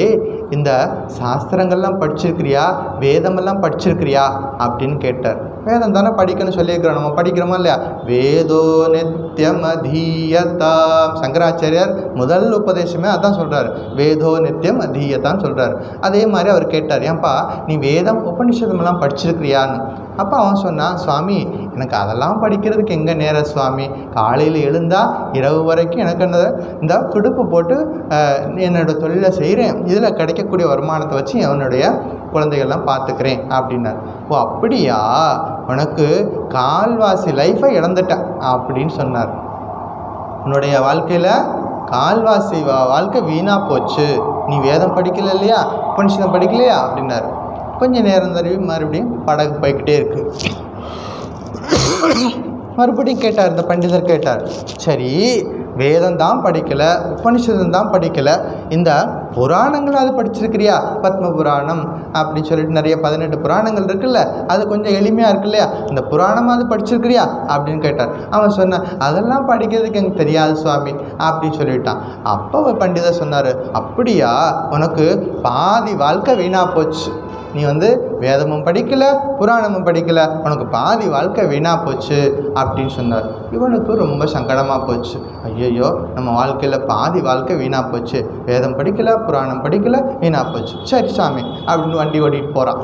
இந்த சாஸ்திரங்கள்லாம் படிச்சிருக்கிறியா, வேதமெல்லாம் படிச்சிருக்கிறியா அப்படின்னு கேட்டார். வேதம் தானே படிக்கணும்னு சொல்லியிருக்கிறோம், நம்ம படிக்கிறோமா இல்லையா. வேதோ நித்தியம் அதீயதா, சங்கராச்சாரியார் முதல் உபதேசமே அதான் சொல்கிறார், வேதோ நித்தியம் அதீயதான்னு சொல்கிறார். அதே மாதிரி அவர் கேட்டார், ஏன்பா நீ வேதம் உபனிஷதமெல்லாம் படிச்சிருக்கிறியான்னு. அப்போ அவன் சொன்னான், சுவாமி எனக்கு அதெல்லாம் படிக்கிறதுக்கு எங்கே நேரம் சுவாமி, காலையில் எழுந்தால் இரவு வரைக்கும் எனக்கு இந்த துடுப்பு போட்டு என்னோடய தொழிலை செய்கிறேன், இதில் கிடைக்கக்கூடிய வருமானத்தை வச்சு என்னுடைய குழந்தைகள்லாம் பார்த்துக்கிறேன் அப்படின்னார். ஓ அப்படியா, உனக்கு கால்வாசி லைஃப்பை இழந்துட்ட அப்படின்னு சொன்னார். உன்னுடைய வாழ்க்கையில் கால்வாசி வாழ்க்கை வீணாக போச்சு, நீ வேதம் படிக்கல இல்லையா, உபனிஷதம் படிக்கலையா அப்படின்னார். கொஞ்சம் நேரம் தருவி மறுபடியும் படகு போய்கிட்டே இருக்கு. மறுபடியும் கேட்டார், இந்த பண்டிதர் கேட்டார், சரி வேதம் தான் படிக்கலை, உபனிஷதம் தான் படிக்கலை, இந்த புராணங்கள் அது படிச்சிருக்கிறியா, பத்ம புராணம் அப்படின்னு சொல்லிட்டு நிறைய 18 புராணங்கள் இருக்குல்ல, அது கொஞ்சம் எளிமையாக இருக்கு இல்லையா, இந்த புராணமாக அது படிச்சிருக்கிறியா அப்படின்னு கேட்டார். அவன் சொன்னான், அதெல்லாம் படிக்கிறதுக்கு எனக்கு தெரியாது சுவாமி அப்படின்னு சொல்லிட்டான். அப்போ பண்டிதர் சொன்னார், அப்படியா, உனக்கு பாதி வாழ்க்கை வீணாக போச்சு, நீ வேதமும் படிக்கலை புராணமும் படிக்கலை, உனக்கு பாதி வாழ்க்கை வீணாக போச்சு அப்படின்னு சொன்னார். இவனுக்கு ரொம்ப சங்கடமாக போச்சு. ஐயோ நம்ம வாழ்க்கையில் பாதி வாழ்க்கை வீணாக போச்சு, வேதம் படிக்கலை புராணம் படிக்கலை வீணாக போச்சு. சரி சாமி அப்படின்னு வண்டி ஓட்டிகிட்டு போகிறான்.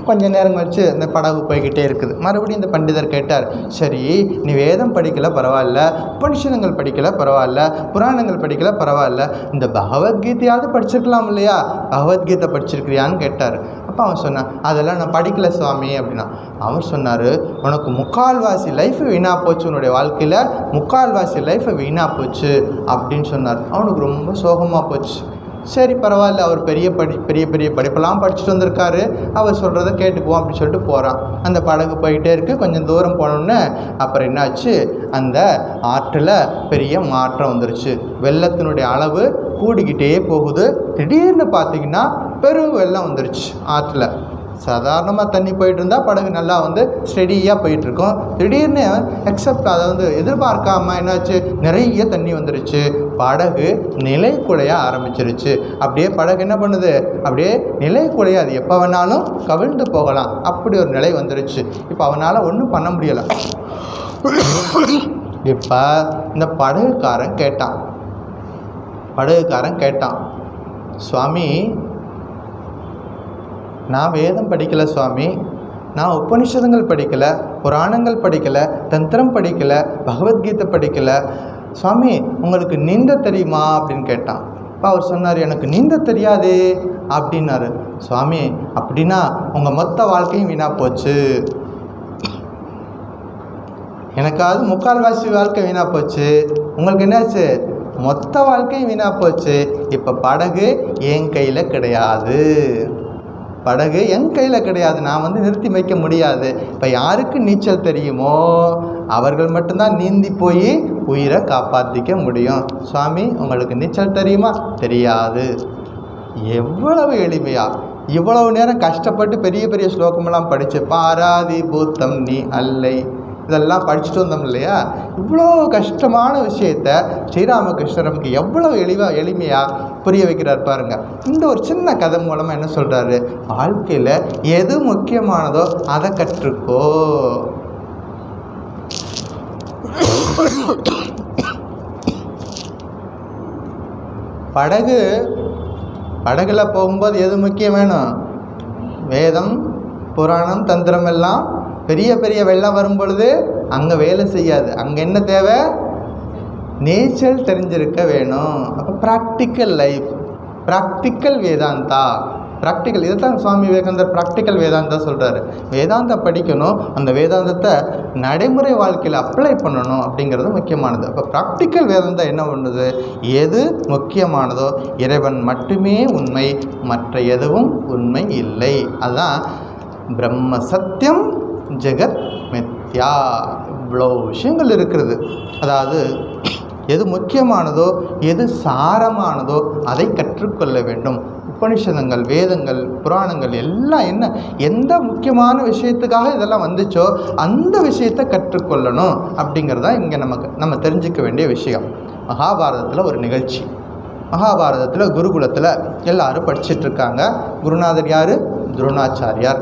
கொஞ்சம் நேரம் கழிச்சு இந்த படகு போய்கிட்டே இருக்குது. மறுபடியும் இந்த பண்டிதர் கேட்டார், சரி நீ வேதம் படிக்கலை பரவாயில்ல, உபனிஷதங்கள் படிக்கலை பரவாயில்ல, புராணங்கள் படிக்கலை பரவாயில்ல, இந்த பகவத்கீதையாவது படிச்சிருக்கலாம் இல்லையா, பகவத்கீதை படிச்சிருக்கிறியான்னு கேட்டார். அப்போ அவன் சொன்னான், அதெல்லாம் நான் படிக்கலை சுவாமி அப்படின்னா. அவர் சொன்னார், உனக்கு முக்கால்வாசி லைஃப் வீணாக போச்சு, உன்னுடைய வாழ்க்கையில் முக்கால்வாசி லைஃப் வீணாக போச்சு அப்படின்னு சொன்னார். அவனுக்கு ரொம்ப சோகமாக போச்சு. சரி பரவாயில்ல, அவர் பெரிய பெரிய படிப்பெல்லாம் படிச்சுட்டு வந்திருக்காரு, அவர் சொல்கிறத கேட்டுக்குவோம் அப்படின்னு சொல்லிட்டு போகிறான். அந்த படகு போயிட்டே இருக்குது. கொஞ்சம் தூரம் போனோன்னே அப்புறம் என்னாச்சு, அந்த ஆற்றில் பெரிய மாற்றம் வந்துருச்சு. வெள்ளத்தினுடைய அளவு கூடிக்கிட்டே போகுது. திடீர்னு பார்த்திங்கன்னா பெரும் வெள்ளம் வந்துருச்சு ஆற்றில். சாதாரணமாக தண்ணி போயிட்டு இருந்தால் படகு நல்லா ஸ்டெடியாக போயிட்டுருக்கோம். திடீர்னு அதை எதிர்பார்க்காமல் என்னாச்சு, நிறைய தண்ணி வந்துருச்சு. படகு நிலை குலைய ஆரம்பிச்சிருச்சு. அப்படியே படகு என்ன பண்ணுது, அப்படியே நிலை குலையாது, எப்போ வேணாலும் கவிழ்ந்து போகலாம், அப்படி ஒரு நிலை வந்துருச்சு. இப்போ அவனால் ஒன்றும் பண்ண முடியலை. இப்போ இந்த படகுக்காரன் கேட்டான், சுவாமி நான் வேதம் படிக்கலை சுவாமி, நான் உபனிஷதங்கள் படிக்கலை, புராணங்கள் படிக்கலை, தந்திரம் படிக்கலை, பகவத்கீதை படிக்கலை, சுவாமி உங்களுக்கு நீந்த தெரியுமா அப்படின்னு கேட்டான். இப்போ அவர் சொன்னார், எனக்கு நீந்த தெரியாதே அப்படின்னாரு. சுவாமி, அப்படின்னா உங்கள் மொத்த வாழ்க்கையும் வீணாக போச்சு. எனக்காவது முக்கால்வாசி வாழ்க்கை வீணாக போச்சு, உங்களுக்கு என்னாச்சு? மொத்த வாழ்க்கையும் வீணாக போச்சு. இப்போ படகு என் கையில் கிடையாது, படகு என் கையில் கிடையாது, நான் நிறுத்தி வைக்க முடியாது. இப்போ யாருக்கு நீச்சல் தெரியுமோ அவர்கள் மட்டும்தான் நீந்தி போய் உயிரை காப்பாற்றிக்க முடியும். சுவாமி, உங்களுக்கு நீச்சல் தெரியுமா? தெரியாது. எவ்வளவு எளிமையா, இவ்வளவு நேரம் கஷ்டப்பட்டு பெரிய பெரிய ஸ்லோகமெல்லாம் படித்து பாராதி பூத்தம் நீ அல்லை இதெல்லாம் படிச்சுட்டு வந்தோம் இல்லையா? இவ்வளோ கஷ்டமான விஷயத்த ஸ்ரீராமகிருஷ்ணர் நமக்கு எவ்வளோ எளிமையாக புரிய வைக்கிறார் பாருங்க. இந்த ஒரு சின்ன கதை மூலமாக என்ன சொல்கிறாரு? வாழ்க்கையில் எது முக்கியமானதோ அதை கற்றுக்கோ. படகுல போகும்போது எது முக்கியம் வேணும்? வேதம், புராணம், தந்திரம் எல்லாம். பெரிய பெரிய வெள்ளம் வரும் பொழுது அங்கே வேலை செய்யாது. அங்கே என்ன தேவை? நீச்சல் தெரிஞ்சிருக்க வேணும். அப்போ practical life, practical Vedanta, practical. இதை தான் சுவாமி விவேகானந்தர் ப்ராக்டிக்கல் வேதாந்தா சொல்கிறாரு. வேதாந்தம் படிக்கணும், அந்த வேதாந்தத்தை நடைமுறை வாழ்க்கையில் அப்ளை பண்ணணும் அப்படிங்கிறது முக்கியமானது. அப்போ ப்ராக்டிக்கல் வேதாந்தம் என்ன பண்ணுது? எது முக்கியமானதோ இறைவன் மட்டுமே உண்மை, மற்ற எதுவும் உண்மை இல்லை. அதுதான் பிரம்ம சத்தியம் ஜெகத் மித்யா. இவ்வளோ விஷயங்கள் இருக்கிறது. அதாவது எது முக்கியமானதோ எது சாரமானதோ அதை கற்றுக்கொள்ள வேண்டும். உபனிஷதங்கள், வேதங்கள், புராணங்கள் எல்லாம் எந்த முக்கியமான விஷயத்துக்காக இதெல்லாம் வந்துச்சோ அந்த விஷயத்தை கற்றுக்கொள்ளணும் அப்படிங்கிறதா இங்கே நம்ம தெரிஞ்சிக்க வேண்டிய விஷயம். மகாபாரதத்தில் ஒரு நிகழ்ச்சி. மகாபாரதத்தில் குருகுலத்தில் எல்லாரும் படிச்சிட்ருக்காங்க. குருநாதர் யார்? துரோணாச்சாரியார்.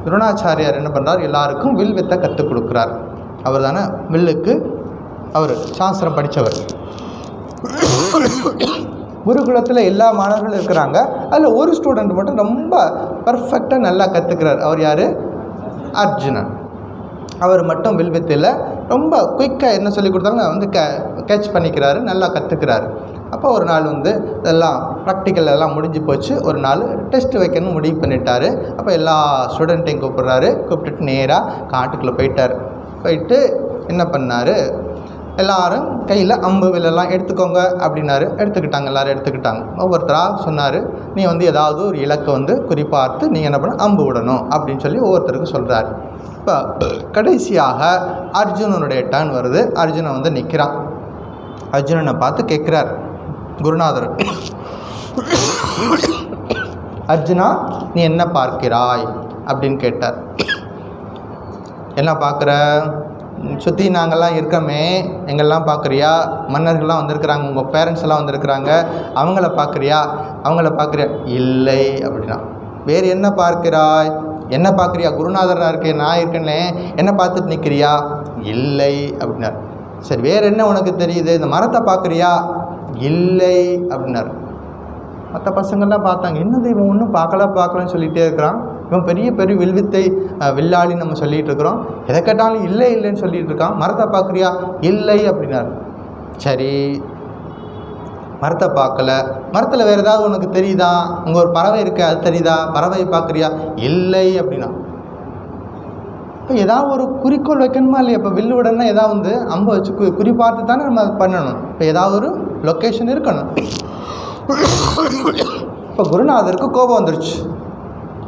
துரோணாச்சாரியார் என்ன பண்ணுறார்? எல்லாருக்கும் வில் வித்தை கற்றுக் கொடுக்குறார். அவர் தானே வில்லுக்கு அவர் சாஸ்திரம் படித்தவர். குருகுலத்தில் எல்லா மாணவர்களும் இருக்கிறாங்க. அதில் ஒரு ஸ்டூடெண்ட் மட்டும் ரொம்ப பர்ஃபெக்டாக நல்லா கற்றுக்கிறார். அவர் யார்? அர்ஜுனன். அவர் மட்டும் வில் வித்தையில் ரொம்ப குயிக்காக என்ன சொல்லி கொடுத்தாலும் கேட்ச் பண்ணிக்கிறாரு, நல்லா கற்றுக்கிறாரு. அப்போ ஒரு நாள் இதெல்லாம் ப்ராக்டிக்கல் எல்லாம் முடிஞ்சு போச்சு. ஒரு நாள் டெஸ்ட் வைக்கணும்னு முடிவு பண்ணிட்டார். அப்போ எல்லா ஸ்டூடெண்ட்டையும் கூப்பிட்டுட்டு நேராக காட்டுக்குள்ளே போயிட்டு என்ன பண்ணார்? எல்லாரும் கையில் அம்பு வில்லெல்லாம் எடுத்துக்கோங்க அப்படின்னாரு. எடுத்துக்கிட்டாங்க, எல்லோரும் எடுத்துக்கிட்டாங்க. ஒவ்வொருத்தராக சொன்னார், நீ ஏதாவது ஒரு இலக்கை குறிப்பார்த்து நீங்கள் என்ன பண்ண அம்பு விடணும் அப்படின்னு சொல்லி ஒவ்வொருத்தருக்கு சொல்கிறார். இப்போ கடைசியாக அர்ஜுனனுடைய டர்ன் வருது. அர்ஜுனன் நிற்கிறான். அர்ஜுனனை பார்த்து கேட்குறார் குருநாதர், அர்ஜுனா நீ என்ன பார்க்கிறாய் அப்படின்னு கேட்டார். என்ன பார்க்குற? சுற்றி நாங்கள்லாம் இருக்கோமே, எங்கெல்லாம் பார்க்குறியா? மன்னர்கள்லாம் வந்திருக்கிறாங்க, உங்கள் பேரண்ட்ஸ் எல்லாம் வந்திருக்கிறாங்க, அவங்கள பார்க்குறியா? இல்லை அப்படின்னா. வேறு என்ன பார்க்கிறாய்? என்ன பார்க்குறியா? குருநாதராக இருக்கேன், நான் இருக்கேன்னே, என்ன பார்த்துட்டு நிற்கிறியா? இல்லை அப்படின்னார். சரி, வேறு என்ன உனக்கு தெரியுது? இந்த மரத்தை பார்க்குறியா? இல்லை அப்படின்னார். மற்ற பசங்கள்லாம் பார்த்தாங்க, என்னது இவன் ஒன்றும் பார்க்கலன்னு சொல்லிகிட்டே இருக்கிறான், இவன் பெரிய பெரிய வில்வித்தை வில்லாளின்னு நம்ம சொல்லிகிட்டு இருக்கிறோம், எதை கேட்டாலும் இல்லைன்னு சொல்லிகிட்டு இருக்கான். மரத்தை பார்க்குறியா? இல்லை அப்படின்னார். சரி, மரத்தை பார்க்கல, மரத்தில் வேறு ஏதாவது உனக்கு தெரியுதா? அங்கே ஒரு பறவை இருக்கு, அது தெரியுதா? பறவையை பார்க்குறியா? இல்லை அப்படின்னா. இப்போ ஏதாவது ஒரு குறிக்கோள் வைக்கணுமா இல்லையா? இப்போ வில்லு உடனே ஏதாவது அம்பை வச்சு குறி பார்த்து தானே நம்ம பண்ணணும். இப்போ ஏதாவது ஒரு லொக்கேஷன் இருக்கணும். இப்போ குருநாதருக்கு கோபம் வந்துருச்சு.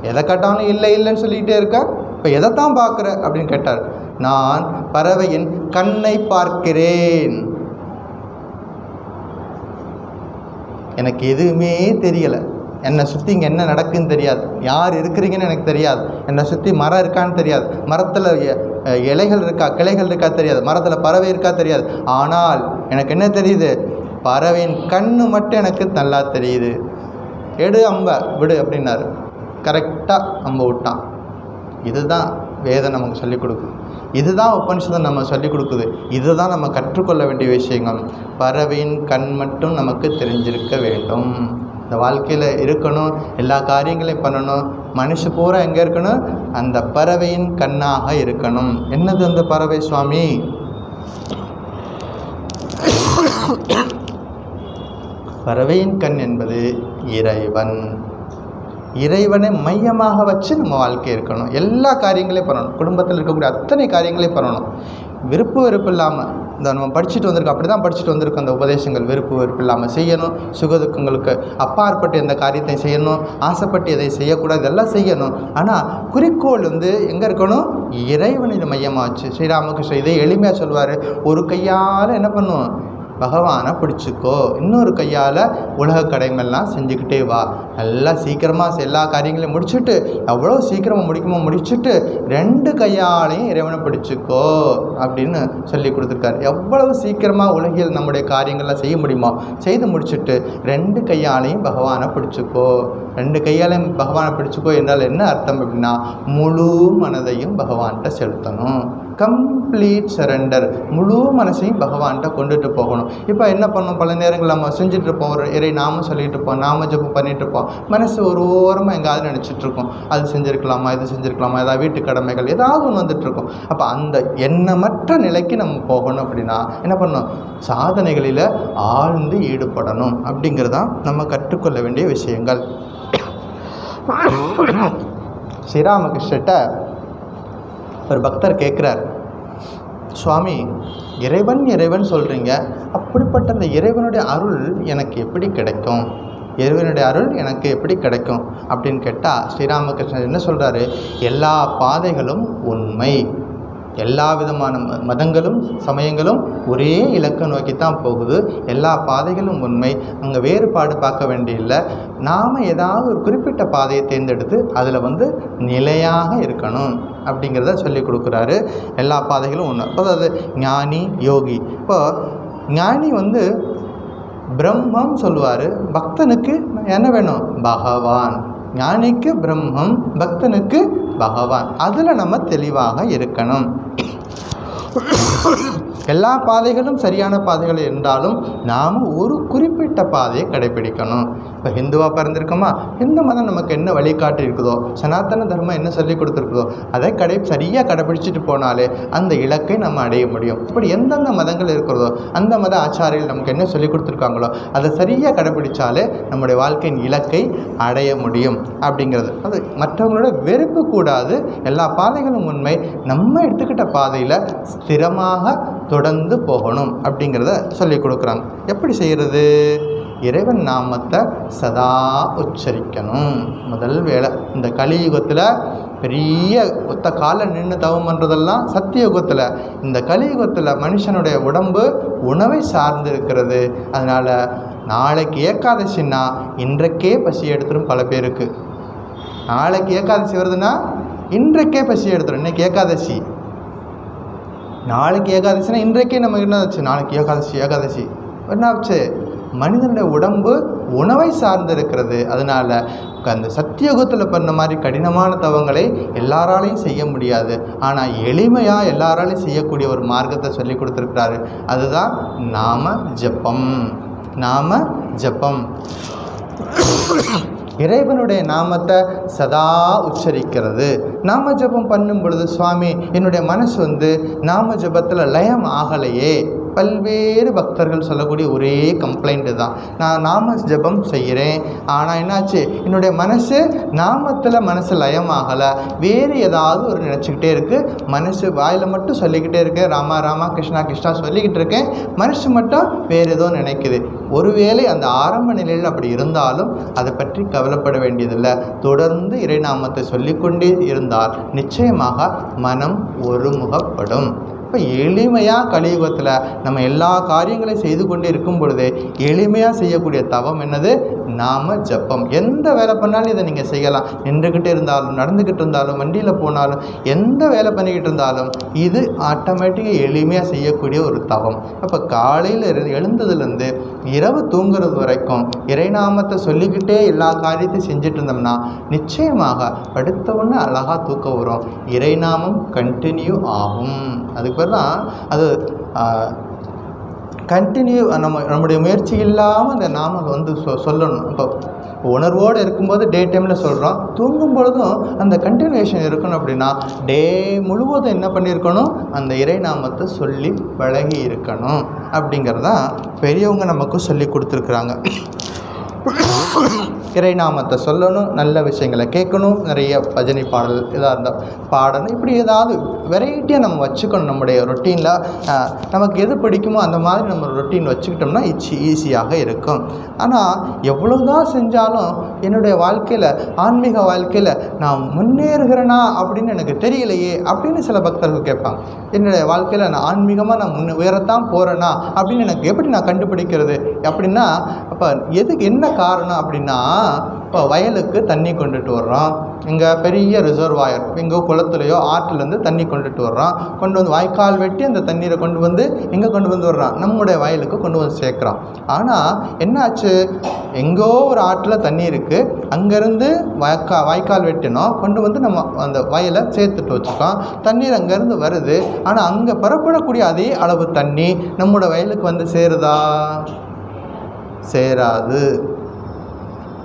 எதை கேட்டாலும் இல்லைன்னு சொல்லிக்கிட்டே இருக்க, இப்போ எதைத்தான் பார்க்குற அப்படின்னு கேட்டார். நான் பறவையின் கண்ணை பார்க்கிறேன், எனக்கு எதுவுமே தெரியலை, என்னை சுற்றி இங்கே என்ன நடக்குதுன்னு தெரியாது, யார் இருக்கிறீங்கன்னு எனக்கு தெரியாது, என்னை சுற்றி மரம் இருக்கான்னு தெரியாது, மரத்தில் இலைகள் இருக்கா கிளைகள் இருக்கா தெரியாது, மரத்தில் பறவை இருக்கா தெரியாது. ஆனால் எனக்கு என்ன தெரியுது? பறவையின் கண்ணு மட்டும் எனக்கு நல்லா தெரியுது. எடு அம்பை விடு அப்படின்னாரு. கரெக்டாக அம்பை விட்டான். இதுதான் வேதம் நமக்கு சொல்லிக் கொடுக்குது, இதுதான் உபனிஷதம் நம்ம சொல்லிக் கொடுக்குது, இதுதான் நம்ம கற்றுக்கொள்ள வேண்டிய விஷயங்கள். பறவையின் கண் மட்டும் நமக்கு தெரிஞ்சிருக்க வேண்டும். இந்த வாழ்க்கையில் இருக்கணும், எல்லா காரியங்களையும் பண்ணணும். மனுஷ பூரா எங்கே இருக்கணும்? அந்த பறவையின் கண்ணாக இருக்கணும். என்னது அந்த பறவை சுவாமி? பறவையின் கண் என்பது இறைவன். இறைவனை மையமாக வச்சு நம்ம வாழ்க்கை இருக்கணும். எல்லா காரியங்களையும் பண்ணணும். குடும்பத்தில் இருக்கக்கூடிய அத்தனை காரியங்களையும் பண்ணணும். வெறுப்பு இல்லாமல், இந்த நம்ம படிச்சுட்டு வந்திருக்கோம், அப்படி தான் படிச்சுட்டு வந்திருக்கோம். அந்த உபதேசங்கள் வெறுப்பு இல்லாமல் செய்யணும். சுகதுக்கங்களுக்கு அப்பாற்பட்டு எந்த காரியத்தையும் செய்யணும். ஆசைப்பட்டு எதை செய்யக்கூடாது, இதெல்லாம் செய்யணும். ஆனால் குறிக்கோள் எங்கே இருக்கணும்? இறைவனின் மையமாக வச்சு. ஸ்ரீராமகிருஷ்ணர் இதை எளிமையாக சொல்வார். ஒரு கையால் என்ன பண்ணுவோம்? பகவானை பிடிச்சிக்கோ. இன்னொரு கையால் உலக கடமையெல்லாம் செஞ்சுக்கிட்டே வா. நல்லா சீக்கிரமாக எல்லா காரியங்களையும் முடிச்சுட்டு, எவ்வளோ சீக்கிரமாக முடிச்சுட்டு 2 கையாலையும் இறைவனை பிடிச்சிக்கோ அப்படின்னு சொல்லி கொடுத்துருக்காரு. எவ்வளவு சீக்கிரமாக உலகில் நம்முடைய காரியங்கள்லாம் செய்ய முடியுமோ செய்து முடிச்சுட்டு 2 கையாலையும் பகவானை பிடிச்சிக்கோ. 2 கையாலையும் பகவானை பிடிச்சிக்கோ என்றால் என்ன அர்த்தம் அப்படின்னா, முழு மனதையும் பகவான்கிட்ட செலுத்தணும். Complete surrender. முழு மனசையும் பகவான்கிட்ட கொண்டுட்டு போகணும். இப்போ என்ன பண்ணோம்? பல நேரங்கள் நம்ம செஞ்சுட்டு இருப்போம், ஒரு இறை நாமம் சொல்லிட்டு இருப்போம், நாம ஜபம் பண்ணிட்டு இருப்போம். மனசு ஒரு ஓரமாக எங்காவது நினச்சிட்டு இருக்கோம். அது செஞ்சுருக்கலாமா, இது செஞ்சுருக்கலாமா, ஏதாவது வீட்டு கடமைகள் ஏதாவது ஒன்று வந்துட்டுருக்கோம். அப்போ அந்த எண்ணமற்ற நிலைக்கு நம்ம போகணும். அப்படின்னா என்ன பண்ணணும்? சாதனைகளில் ஆழ்ந்து ஈடுபடணும். அப்படிங்கிறதான் நம்ம கற்றுக்கொள்ள வேண்டிய விஷயங்கள். ஸ்ரீராமகிருஷ்ணர்கிட்ட ஒரு பக்தர் கேட்குறார், சுவாமி, இறைவன் சொல்கிறீங்க, அப்படிப்பட்ட அந்த இறைவனுடைய அருள் எனக்கு எப்படி கிடைக்கும்? இறைவனுடைய அருள் எனக்கு எப்படி கிடைக்கும் அப்படின்னு கேட்டால் ஸ்ரீராமகிருஷ்ணர் என்ன சொல்கிறாரு? எல்லா பாதைகளும் உண்மை. எல்லா விதமான மதங்களும் சமயங்களும் ஒரே இலக்கை நோக்கி தான் போகுது. எல்லா பாதைகளும் உண்மை. அங்கே வேறுபாடு பார்க்க வேண்டியதில்லை. நாம் ஏதாவது ஒரு குறிப்பிட்ட பாதையை தேர்ந்தெடுத்து அதில் நிலையாக இருக்கணும் அப்படிங்கிறத சொல்லி கொடுக்குறாரு. எல்லா பாதைகளும் ஒன்று. இப்போ அது ஞானி, யோகி. இப்போ ஞானி பிரம்மம் சொல்லுவார். பக்தனுக்கு என்ன வேணும்? பகவான். ஞானிக்கு பிரம்மம், பக்தனுக்கு பகவான். அதில் நம்ம தெளிவாக இருக்கணும். எல்லா பாதைகளும் சரியான பாதைகள் இருந்தாலும் நாம் ஒரு குறிப்பிட்ட பாதையை கடைபிடிக்கணும். இப்போ ஹிந்துவாக பிறந்திருக்கோமா, ஹிந்து மதம் நமக்கு என்ன வழிகாட்டி இருக்குதோ, சனாதன தர்மம் என்ன சொல்லி கொடுத்துருக்குதோ அதை சரியாக கடைபிடிச்சிட்டு போனாலே அந்த இலக்கை நம்ம அடைய முடியும். இப்படி எந்தெந்த மதங்கள் இருக்கிறதோ அந்த மத ஆச்சாரியர்கள் நமக்கு என்ன சொல்லி கொடுத்துருக்காங்களோ அதை சரியாக கடைபிடிச்சாலே நம்முடைய வாழ்க்கையின் இலக்கை அடைய முடியும் அப்படிங்கிறது. அது மற்றவங்களோட வெறுப்பு கூடாது. எல்லா பாதைகளும் உண்மை. நம்ம எடுத்துக்கிட்ட பாதையில் ஸ்திரமாக தொடர்ந்து போகணும் அப்படிங்கிறத சொல்லி கொடுக்குறாங்க. எப்படி செய்கிறது? இறைவன் நாமத்தை சதா உச்சரிக்கணும். முதல் வேலை. இந்த கலியுகத்தில் பெரிய ஒத்த காலை நின்று தவம் பண்ணுறதெல்லாம் சத்தியுகத்தில். இந்த கலியுகத்தில் மனுஷனுடைய உடம்பு உணவை சார்ந்து இருக்கிறது. அதனால் நாளைக்கு ஏகாதசின்னா இன்றைக்கே பசி எடுத்துடும் பல பேருக்கு. நாளைக்கு ஏகாதசி வருதுன்னா இன்றைக்கே பசி எடுத்துடும். இன்றைக்கி ஏகாதசி, நாளைக்கு ஏகாதசினா இன்றைக்கே நமக்கு என்ன ஆச்சு? நாளைக்கு ஏகாதசி என்ன ஆச்சு? மனிதனுடைய உடம்பு உணவை சார்ந்து இருக்கிறது. அதனால் அந்த சத்தியோகத்தில் பண்ண மாதிரி கடினமான தவங்களை எல்லாராலையும் செய்ய முடியாது. ஆனால் எளிமையாக எல்லாராலையும் செய்யக்கூடிய ஒரு மார்க்கத்தை சொல்லி கொடுத்துருக்கிறாரு. அதுதான் நாம ஜபம். இறைவனுடைய நாமத்தை சதா உச்சரிக்கிறது. நாம ஜபம் பண்ணும் பொழுது, சுவாமி என்னுடைய மனசு நாம ஜபத்தில் லயம் ஆகலையே. பல்வேறு பக்தர்கள் சொல்லக்கூடிய ஒரே கம்ப்ளைண்ட்டு தான், நான் நாம ஜபம் செய்கிறேன், ஆனால் என்னாச்சு, என்னுடைய மனசு லயம் ஆகலை, வேறு ஏதாவது ஒரு நினச்சிக்கிட்டே இருக்குது. மனசு வாயில் மட்டும் சொல்லிக்கிட்டே இருக்கேன், ராமா ராமா கிருஷ்ணா கிருஷ்ணா சொல்லிக்கிட்டு இருக்கேன், மனசு மட்டும் வேறு ஏதோ நினைக்குது. ஒருவேளை அந்த ஆரம்ப நிலையில் அப்படி இருந்தாலும் அதை பற்றி கவலைப்பட வேண்டியதில்லை. தொடர்ந்து இறைநாமத்தை சொல்லிக்கொண்டே இருந்தால் நிச்சயமாக மனம் ஒருமுகப்படும். இப்போ எளிமையாக கலியுகத்தில் நம்ம எல்லா காரியங்களையும் செய்து கொண்டே இருக்கும் பொழுதே எளிமையாக செய்யக்கூடிய தவம் என்னது? நாம ஜப்பம். எந்த வேலை பண்ணாலும் இதை நீங்கள் செய்யலாம். நின்றுக்கிட்டு இருந்தாலும், நடந்துக்கிட்டு இருந்தாலும், வண்டியில் போனாலும், எந்த வேலை பண்ணிக்கிட்டு இருந்தாலும் இது ஆட்டோமேட்டிக்காக எளிமையாக செய்யக்கூடிய ஒரு தவம். அப்போ காலையில் எழுந்ததுலேருந்து இரவு தூங்குறது வரைக்கும் இறைநாமத்தை சொல்லிக்கிட்டே எல்லா காரியத்தையும் செஞ்சுட்டு இருந்தோம்னா நிச்சயமாக படுத்தவுடனே அழகாக தூக்கம் வரும். இறைநாமம் கண்டினியூ ஆகும். அதுக்கு பேர் தான் அது கண்டினியூ. நம்முடைய முயற்சி இல்லாமல் அந்த நாம சொல்லணும். இப்போ உணர்வோடு இருக்கும்போது டே டைமில் சொல்கிறோம், தூங்கும் பொழுதும் அந்த கண்டினியூஷன் இருக்கணும். அப்படின்னா டே முழுவதும் என்ன பண்ணியிருக்கணும்? அந்த இறைநாமத்தை சொல்லி பழகி இருக்கணும். அப்படிங்கிறதான் பெரியவங்க நமக்கு சொல்லி கொடுத்துருக்குறாங்க. இறைநாமத்தை சொல்லணும், நல்ல விஷயங்களை கேட்கணும், நிறைய பஜனை பாடல் இதாக இருந்தால் பாடணும். இப்படி ஏதாவது வெரைட்டியாக நம்ம வச்சுக்கணும் நம்முடைய ரொட்டீனில். நமக்கு எது பிடிக்குமோ அந்த மாதிரி நம்ம ரொட்டீன் வச்சுக்கிட்டோம்னா ஈஸியாக இருக்கும். ஆனால் எவ்வளோ தான் செஞ்சாலும் என்னுடைய வாழ்க்கையில், ஆன்மீக வாழ்க்கையில் நான் முன்னேறுகிறேனா அப்படின்னு எனக்கு தெரியலையே அப்படின்னு சில பக்தர்கள் கேட்பாங்க. என்னுடைய வாழ்க்கையில் நான் ஆன்மீகமாக நான் உயரத்தான் போகிறேன்னா அப்படின்னு எனக்கு எப்படி நான் கண்டுபிடிக்கிறது அப்படின்னா, அப்போ எதுக்கு என்ன காரணம் அப்படின்னா, இப்போ வயலுக்கு தண்ணி கொண்டுட்டு வர்றோம், இங்கே பெரிய ரிசர்வாயர் எங்கோ குளத்துலையோ ஆற்றுலேருந்து தண்ணி கொண்டுட்டு வர்றோம், கொண்டு வந்து வாய்க்கால் வெட்டி அந்த தண்ணீரை கொண்டு வந்து எங்கே கொண்டு வந்து வர்றோம், நம்முடைய வயலுக்கு கொண்டு வந்து சேர்க்குறோம். ஆனால் என்னாச்சு, எங்கோ ஒரு ஆற்றில் தண்ணி இருக்குது, அங்கேருந்து வாய்க்கால் வெட்டினோம், கொண்டு வந்து நம்ம அந்த வயலை சேர்த்துட்டு வச்சுக்கோம், தண்ணீர் அங்கேருந்து வருது. ஆனால் அங்கே பெறப்படக்கூடிய அதே அளவு தண்ணி நம்மளோட வயலுக்கு வந்து சேருதா? சேராது.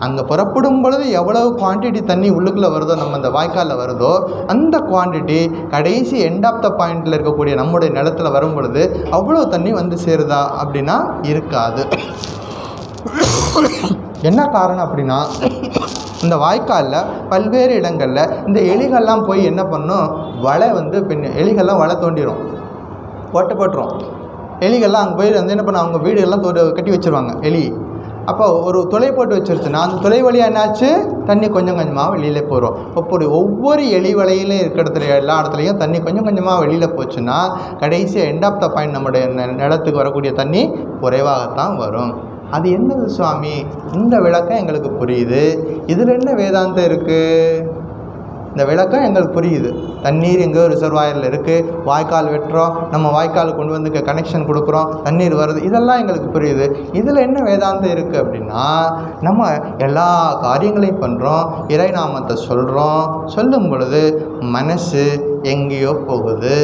அங்கே புறப்படும் பொழுது எவ்வளவு குவான்டிட்டி தண்ணி உள்ளுக்குள்ளே வருதோ, நம்ம அந்த வாய்க்காலில் வருதோ, அந்த குவான்டிட்டி கடைசி எண்ட் ஆஃப் த பாயிண்டில் இருக்கக்கூடிய நம்முடைய நிலத்தில் வரும் பொழுது அவ்வளோ தண்ணி வந்து சேருதா அப்படின்னா இருக்காது. என்ன காரணம் அப்படின்னா, இந்த வாய்க்காலில் பல்வேறு இடங்களில் இந்த எலிகள்லாம் போய் என்ன பண்ணும், வலை வந்து எலிகள்லாம் வலை தோண்டிடும், ஓட்டை போட்டுரும். எலிகள்லாம் அங்கே போய் வந்து என்ன பண்ண, அவங்க வீடுகள்லாம் கட்டி வச்சுருவாங்க எலி. அப்போ ஒரு துளை போட்டு வச்சிருச்சுன்னா அந்த துளை வழியாக என்னாச்சு, தண்ணி கொஞ்சம் கொஞ்சமாக வெளியில் போகிறோம். அப்படி ஒவ்வொரு எலி வலையிலும் இருக்கிற இடத்துல எல்லா இடத்துலையும் தண்ணி கொஞ்சம் கொஞ்சமாக வெளியில் போச்சுன்னா கடைசியாக எண்ட் ஆஃப் த பாயிண்ட் நம்முடைய நிலத்துக்கு வரக்கூடிய தண்ணி குறைவாகத்தான் வரும். அது என்னது சுவாமி, இந்த விளக்கம் எங்களுக்கு புரியுது, இதில் என்ன வேதாந்தம் இருக்குது? இந்த விளக்கம் எங்களுக்கு புரியுது. தண்ணீர் எங்கேயோ ரிசர்வாயரில் இருக்குது, வாய்க்கால் வெட்டுறோம், நம்ம வாய்க்கால் கொண்டு வந்து கனெக்ஷன் கொடுக்குறோம், தண்ணீர் வருது, இதெல்லாம் எங்களுக்கு புரியுது. இதில் என்ன வேதாந்தம் இருக்குது அப்படின்னா, நம்ம எல்லா காரியங்களையும் பண்ணுறோம், இறைநாமத்தை சொல்லும் பொழுது மனசு எங்கேயோ போகுது.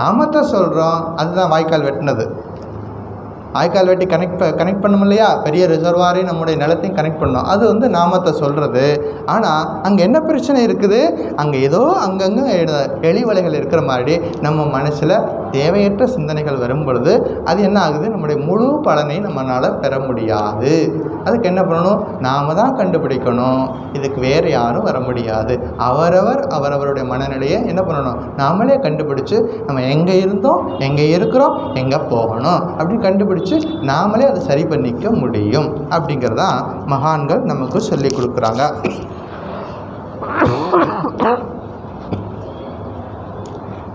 நாமத்தை சொல்கிறோம், அதுதான் வாய்க்கால் வெட்டினது. வாய்க்கால் வெட்டி கனெக்ட் பண்ணோம் இல்லையா, பெரிய ரிசர்வாரையும் நம்முடைய நிலத்தையும் கனெக்ட் பண்ணோம், அது வந்து நாமத்தை சொல்கிறது. ஆனால் அங்கே என்ன பிரச்சனை இருக்குது, அங்கே ஏதோ அங்கங்கே எலி வலைகள் இருக்கிற மாதிரி நம்ம மனசில் தேவையற்ற சிந்தனைகள் வரும் பொழுது அது என்ன ஆகுது, நம்முடைய முழு பலனை நம்மளால் பெற முடியாது. அதுக்கு என்ன பண்ணணும், நாம் தான் கண்டுபிடிக்கணும், இதுக்கு வேறு யாரும் வர முடியாது. அவரவருடைய மனநிலையை என்ன பண்ணணும், நாமளே கண்டுபிடிச்சு நம்ம எங்கே இருந்தோம், எங்கே இருக்கிறோம், எங்கே போகணும் அப்படின்னு கண்டுபிடிச்சு நாமளே அதை சரி பண்ணிக்க முடியும். அப்படிங்கிறதான் மகான்கள் நமக்கு சொல்லி கொடுக்குறாங்க.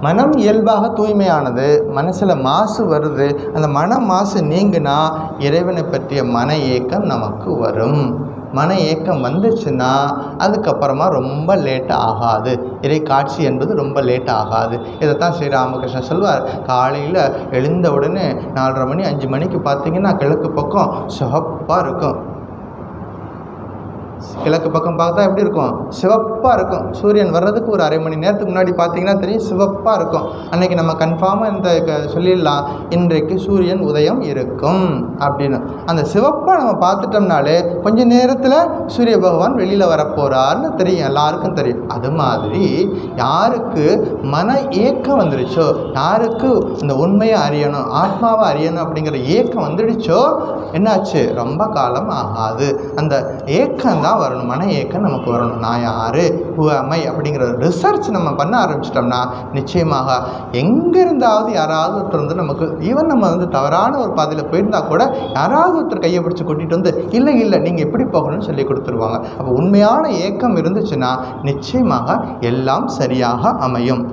மனம் இயல்பாக தூய்மையானது, மனசில் மாசு வருது, அந்த மன மாசு நீங்கினா இறைவனை பற்றிய மன ஏக்கம் நமக்கு வரும். மன ஏக்கம் வந்துச்சுன்னா அதுக்கப்புறமா ரொம்ப லேட் ஆகாது, இறை காட்சி என்பது ரொம்ப லேட் ஆகாது. இதைத்தான் ஸ்ரீராமகிருஷ்ணன் சொல்வார். காலையில் எழுந்த உடனே 4:30 மணி 5 மணிக்கு பார்த்தீங்கன்னா கிழக்கு பக்கம் சிவப்பாக இருக்கும். கிழக்கு பக்கம் பார்த்தா எப்படி இருக்கும், சிவப்பாக இருக்கும். சூரியன் வர்றதுக்கு ஒரு அரை மணி நேரத்துக்கு முன்னாடி பார்த்தீங்கன்னா தெரியும், சிவப்பாக இருக்கும். அன்றைக்கி நம்ம கன்ஃபார்மாக இந்த சொல்லிடலாம், இன்றைக்கு சூரியன் உதயம் இருக்கும் அப்படின்னு. அந்த சிவப்பாக நம்ம பார்த்துட்டோம்னாலே கொஞ்சம் நேரத்தில் சூரிய பகவான் வெளியில் வரப்போகிறார்னு தெரியும், எல்லாருக்கும் தெரியும். அது மாதிரி யாருக்கு மன ஏக்கம் வந்துடுச்சோ, யாருக்கு இந்த உண்மையை அறியணும், ஆத்மாவை அறியணும் அப்படிங்கிற ஏக்கம் வந்துடுச்சோ என்னாச்சு, ரொம்ப காலம் ஆகாது. அந்த ஏக்கம் தான் வரணும், மன ஏக்கம் நமக்கு வரணும். நான் யார், ஹூஅமை அப்படிங்கிற ரிசர்ச் நம்ம பண்ண ஆரம்பிச்சிட்டோம்னா நிச்சயமாக எங்கே இருந்தாவது யாராவது ஒருத்தர் வந்து நமக்கு, ஈவன் நம்ம வந்து தவறான ஒரு பாதையில் போயிருந்தா கூட யாராவது ஒருத்தர் கையை பிடிச்சி கூட்டிகிட்டு வந்து இல்லை நீங்கள் எப்படி போகணும்னு சொல்லி கொடுத்துருவாங்க. அப்போ உண்மையான ஏக்கம் இருந்துச்சுன்னா நிச்சயமாக எல்லாம் சரியாக அமையும்.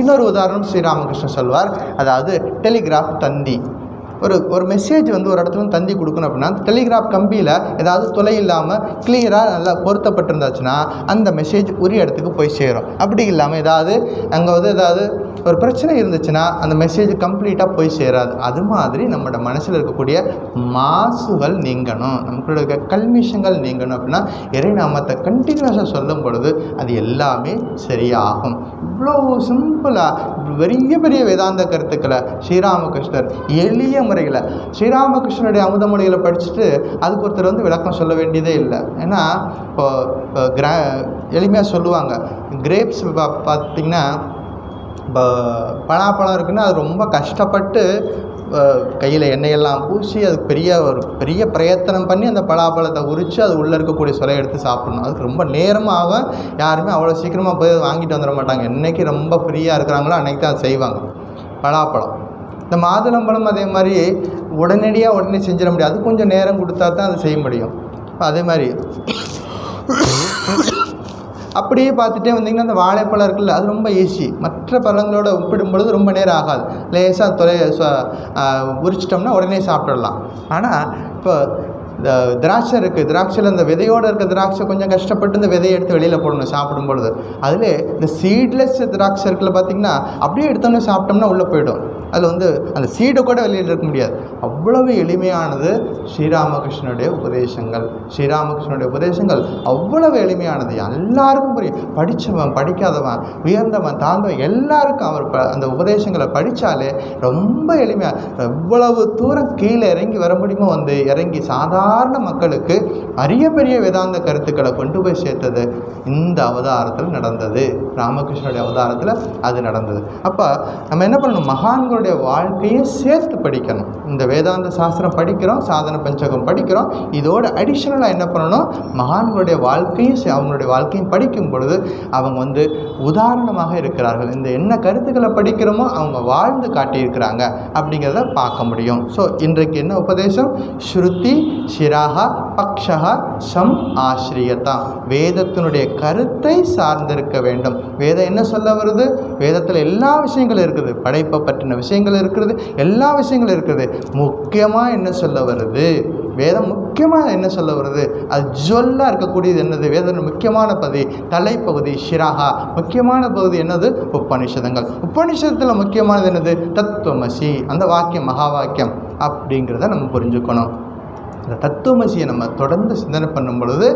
இன்னொரு உதாரணம் ஸ்ரீராமகிருஷ்ணன் சொல்வார். அதாவது டெலிகிராஃப் தந்தி, ஒரு மெசேஜ் வந்து ஒரு இடத்துல தந்தி கொடுக்கணும் அப்படின்னா டெலிகிராஃப் கம்பியில் ஏதாவது தொலை இல்லாமல் கிளியராக நல்லா பொருத்தப்பட்டிருந்தாச்சுன்னா அந்த மெசேஜ் உரிய இடத்துக்கு போய் சேரும். அப்படி இல்லாமல் ஏதாவது அங்கே வந்து ஏதாவது ஒரு பிரச்சனை இருந்துச்சுன்னா அந்த மெசேஜ் கம்ப்ளீட்டாக போய் சேராது. அது மாதிரி நம்மளோட மனசில் இருக்கக்கூடிய மாசுகள் நீங்கணும், நம்மளுடைய கல்மிஷங்கள் நீங்கணும் அப்படின்னா இறைநாமத்தை கண்டினியூஸாக சொல்லும் பொழுது அது எல்லாமே சரியாகும். இவ்வளோ சிம்பிளாக பெரிய பெரிய கருத்துக்களை ஸ்ரீராமகிருஷ்ணர் எளிய முறையில், ஸ்ரீராமகிருஷ்ணனுடைய அமுதமொழிகளை படிச்சுட்டு அதுக்கு ஒருத்தர் வந்து விளக்கம் சொல்ல வேண்டியதே இல்லை. ஏன்னா இப்போ எளிமையாக சொல்லுவாங்க, கிரேப்ஸ் பார்த்திங்கன்னா இப்போ பலாப்பழம் இருக்குன்னா அது ரொம்ப கஷ்டப்பட்டு கையில் எண்ணெயெல்லாம் பூசி அதுக்கு பெரிய பிரயத்தனம் பண்ணி அந்த பலாப்பழத்தை உரித்து அது உள்ளே இருக்கக்கூடிய சொலையை எடுத்து சாப்பிடணும். அதுக்கு ரொம்ப நேரமாக ஆகும். யாருமே அவ்வளோ சீக்கிரமாக போய் வாங்கிட்டு வந்துட மாட்டாங்க. என்றைக்கு ரொம்ப ஃப்ரீயாக இருக்கிறாங்களோ அன்றைக்கி தான் அதை செய்வாங்க. பலாப்பழம், இந்த மாதுளம்பழம் அதே மாதிரி உடனே செஞ்சிட முடியாது. அது கொஞ்சம் நேரம் கொடுத்தா தான் அதை செய்ய முடியும். அதே மாதிரி அப்படியே பார்த்துட்டே வந்திங்கன்னா அந்த வாழைப்பழம் இருக்குல்ல, அது ரொம்ப ஈஸி. மற்ற பழங்களோட ஒப்பிடும் பொழுது ரொம்ப நேரம் ஆகாது. லேசாக உரிச்சிட்டோம்னா உடனே சாப்பிடலாம். ஆனால் இப்போ இந்த திராட்சை இருக்குது, திராட்சையில் இந்த விதையோடு இருக்க திராட்சை கொஞ்சம் கஷ்டப்பட்டு இந்த விதையை எடுத்து வெளியில் போடணும் சாப்பிடும் பொழுது. அதில் இந்த சீட்லெஸ் திராட்சை இருக்குல்ல பார்த்திங்கன்னா, அப்படியே எடுத்தோன்னே சாப்பிட்டோம்னா உள்ளே போய்டும். அதில் அந்த சீடை கூட வெளியில் இருக்க முடியாது. அவ்வளவு எளிமையானது ஸ்ரீராமகிருஷ்ணனுடைய உபதேசங்கள். ஸ்ரீராமகிருஷ்ணனுடைய உபதேசங்கள் அவ்வளவு எளிமையானது, எல்லாருக்கும் புரியும். படித்தவன் படிக்காதவன், உயர்ந்தவன் தாழ்ந்தவன், எல்லாருக்கும் அவர் அந்த உபதேசங்களை படித்தாலே ரொம்ப எளிமையாக எவ்வளவு தூரம் கீழே இறங்கி வர முடியுமோ இறங்கி சாதாரண மக்களுக்கு அரிய பெரிய வேதாந்த கருத்துக்களை கொண்டு போய் சேர்த்தது இந்த அவதாரத்தில் நடந்தது. ராமகிருஷ்ணனுடைய அவதாரத்தில் அது நடந்தது. அப்போ நம்ம என்ன பண்ணணும், மகான்களுடைய வாழ்க்கையை சேர்த்து படிக்கணும். இந்த வேதாந்த சாஸ்திரம் படிக்கிறோம், சாதன பஞ்சகம் படிக்கிறோம், இதோட அடிஷனலாக என்ன பண்ணணும், மகான்களுடைய வாழ்க்கையும் அவங்களுடைய வாழ்க்கையும் படிக்கும் பொழுது அவங்க உதாரணமாக இருக்கிறார்கள். இந்த என்ன கருத்துக்களை படிக்கிறோமோ அவங்க வாழ்ந்து காட்டியிருக்கிறாங்க அப்படிங்கிறத பார்க்க முடியும். ஸோ இன்றைக்கு என்ன உபதேசம், ஸ்ருதி ஷிராஹா பக்ஷா சம் ஆஸ்ரியதா, வேதத்தினுடைய கருத்தை சார்ந்திருக்க வேண்டும். வேதம் என்ன சொல்ல வருது, வேதத்தில் எல்லா விஷயங்களும் இருக்குது, படைப்பை பற்றின விஷயங்கள் இருக்கிறது, எல்லா விஷயங்களும் இருக்குது. முக்கியமாக என்ன சொல்ல வருது, வேதம் முக்கியமாக என்ன சொல்ல வருது, அது ஜொல்லாக இருக்கக்கூடியது என்னது, வேதம் முக்கியமான பகுதி தலைப்பகுதி ஷிராஹா, முக்கியமான பகுதி என்னது உபநிஷதங்கள். உபநிஷதத்தில் முக்கியமானது என்னது, தத்துவமசி, அந்த வாக்கியம் மகா வாக்கியம் அப்படிங்கிறத நம்ம புரிஞ்சுக்கணும். இந்த தத்துவமசியை நம்ம தொடர்ந்து சிந்தனை பண்ணும் பொழுது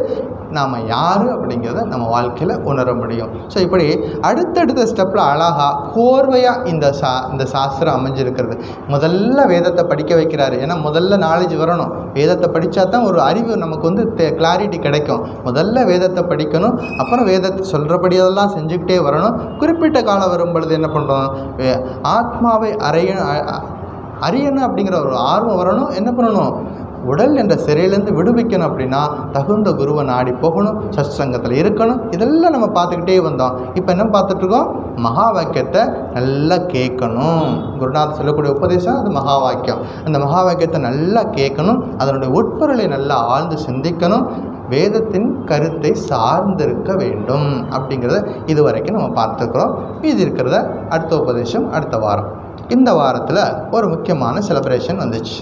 நாம் யார் அப்படிங்கிறத நம்ம வாழ்க்கையில் உணர முடியும். ஸோ இப்படி அடுத்தடுத்த ஸ்டெப்பில் அழகாக கோர்வையாக இந்த சாஸ்திரம் அமைஞ்சிருக்கிறது. முதல்ல வேதத்தை படிக்க வைக்கிறாரு. ஏன்னா முதல்ல நாலேஜ் வரணும். வேதத்தை படித்தா தான் ஒரு அறிவு நமக்கு கிளாரிட்டி கிடைக்கும். முதல்ல வேதத்தை படிக்கணும், அப்புறம் வேதத்தை சொல்கிறபடியெல்லாம் செஞ்சுக்கிட்டே வரணும். குறிப்பிட்ட காலம் வரும் பொழுது என்ன பண்ணுறோம், ஆத்மாவை அறியணும் அப்படிங்கிற ஒரு ஆர்வம் வரணும். என்ன பண்ணணும், உடல் என்ற சிறையிலேருந்து விடுவிக்கணும். அப்படின்னா தகுந்த குருவை நாடி போகணும், சத்சங்கத்தில் இருக்கணும். இதெல்லாம் நம்ம பார்த்துக்கிட்டே வந்தோம். இப்போ என்ன பார்த்துட்ருக்கோம், மகா வாக்கியத்தை நல்லா கேட்கணும். குருநாதர் சொல்லக்கூடிய உபதேசம் அது மகா வாக்கியம். அந்த மகா வாக்கியத்தை நல்லா கேட்கணும், அதனுடைய உட்பொருளை நல்லா ஆழ்ந்து சிந்திக்கணும், வேதத்தின் கருத்தை சார்ந்திருக்க வேண்டும் அப்படிங்கிறத இது வரைக்கும் நம்ம பார்த்துக்கிறோம். இது இருக்கிறத அடுத்த உபதேசம் அடுத்த வாரம். இந்த வாரத்தில் ஒரு முக்கியமான செலிப்ரேஷன் வந்துச்சு.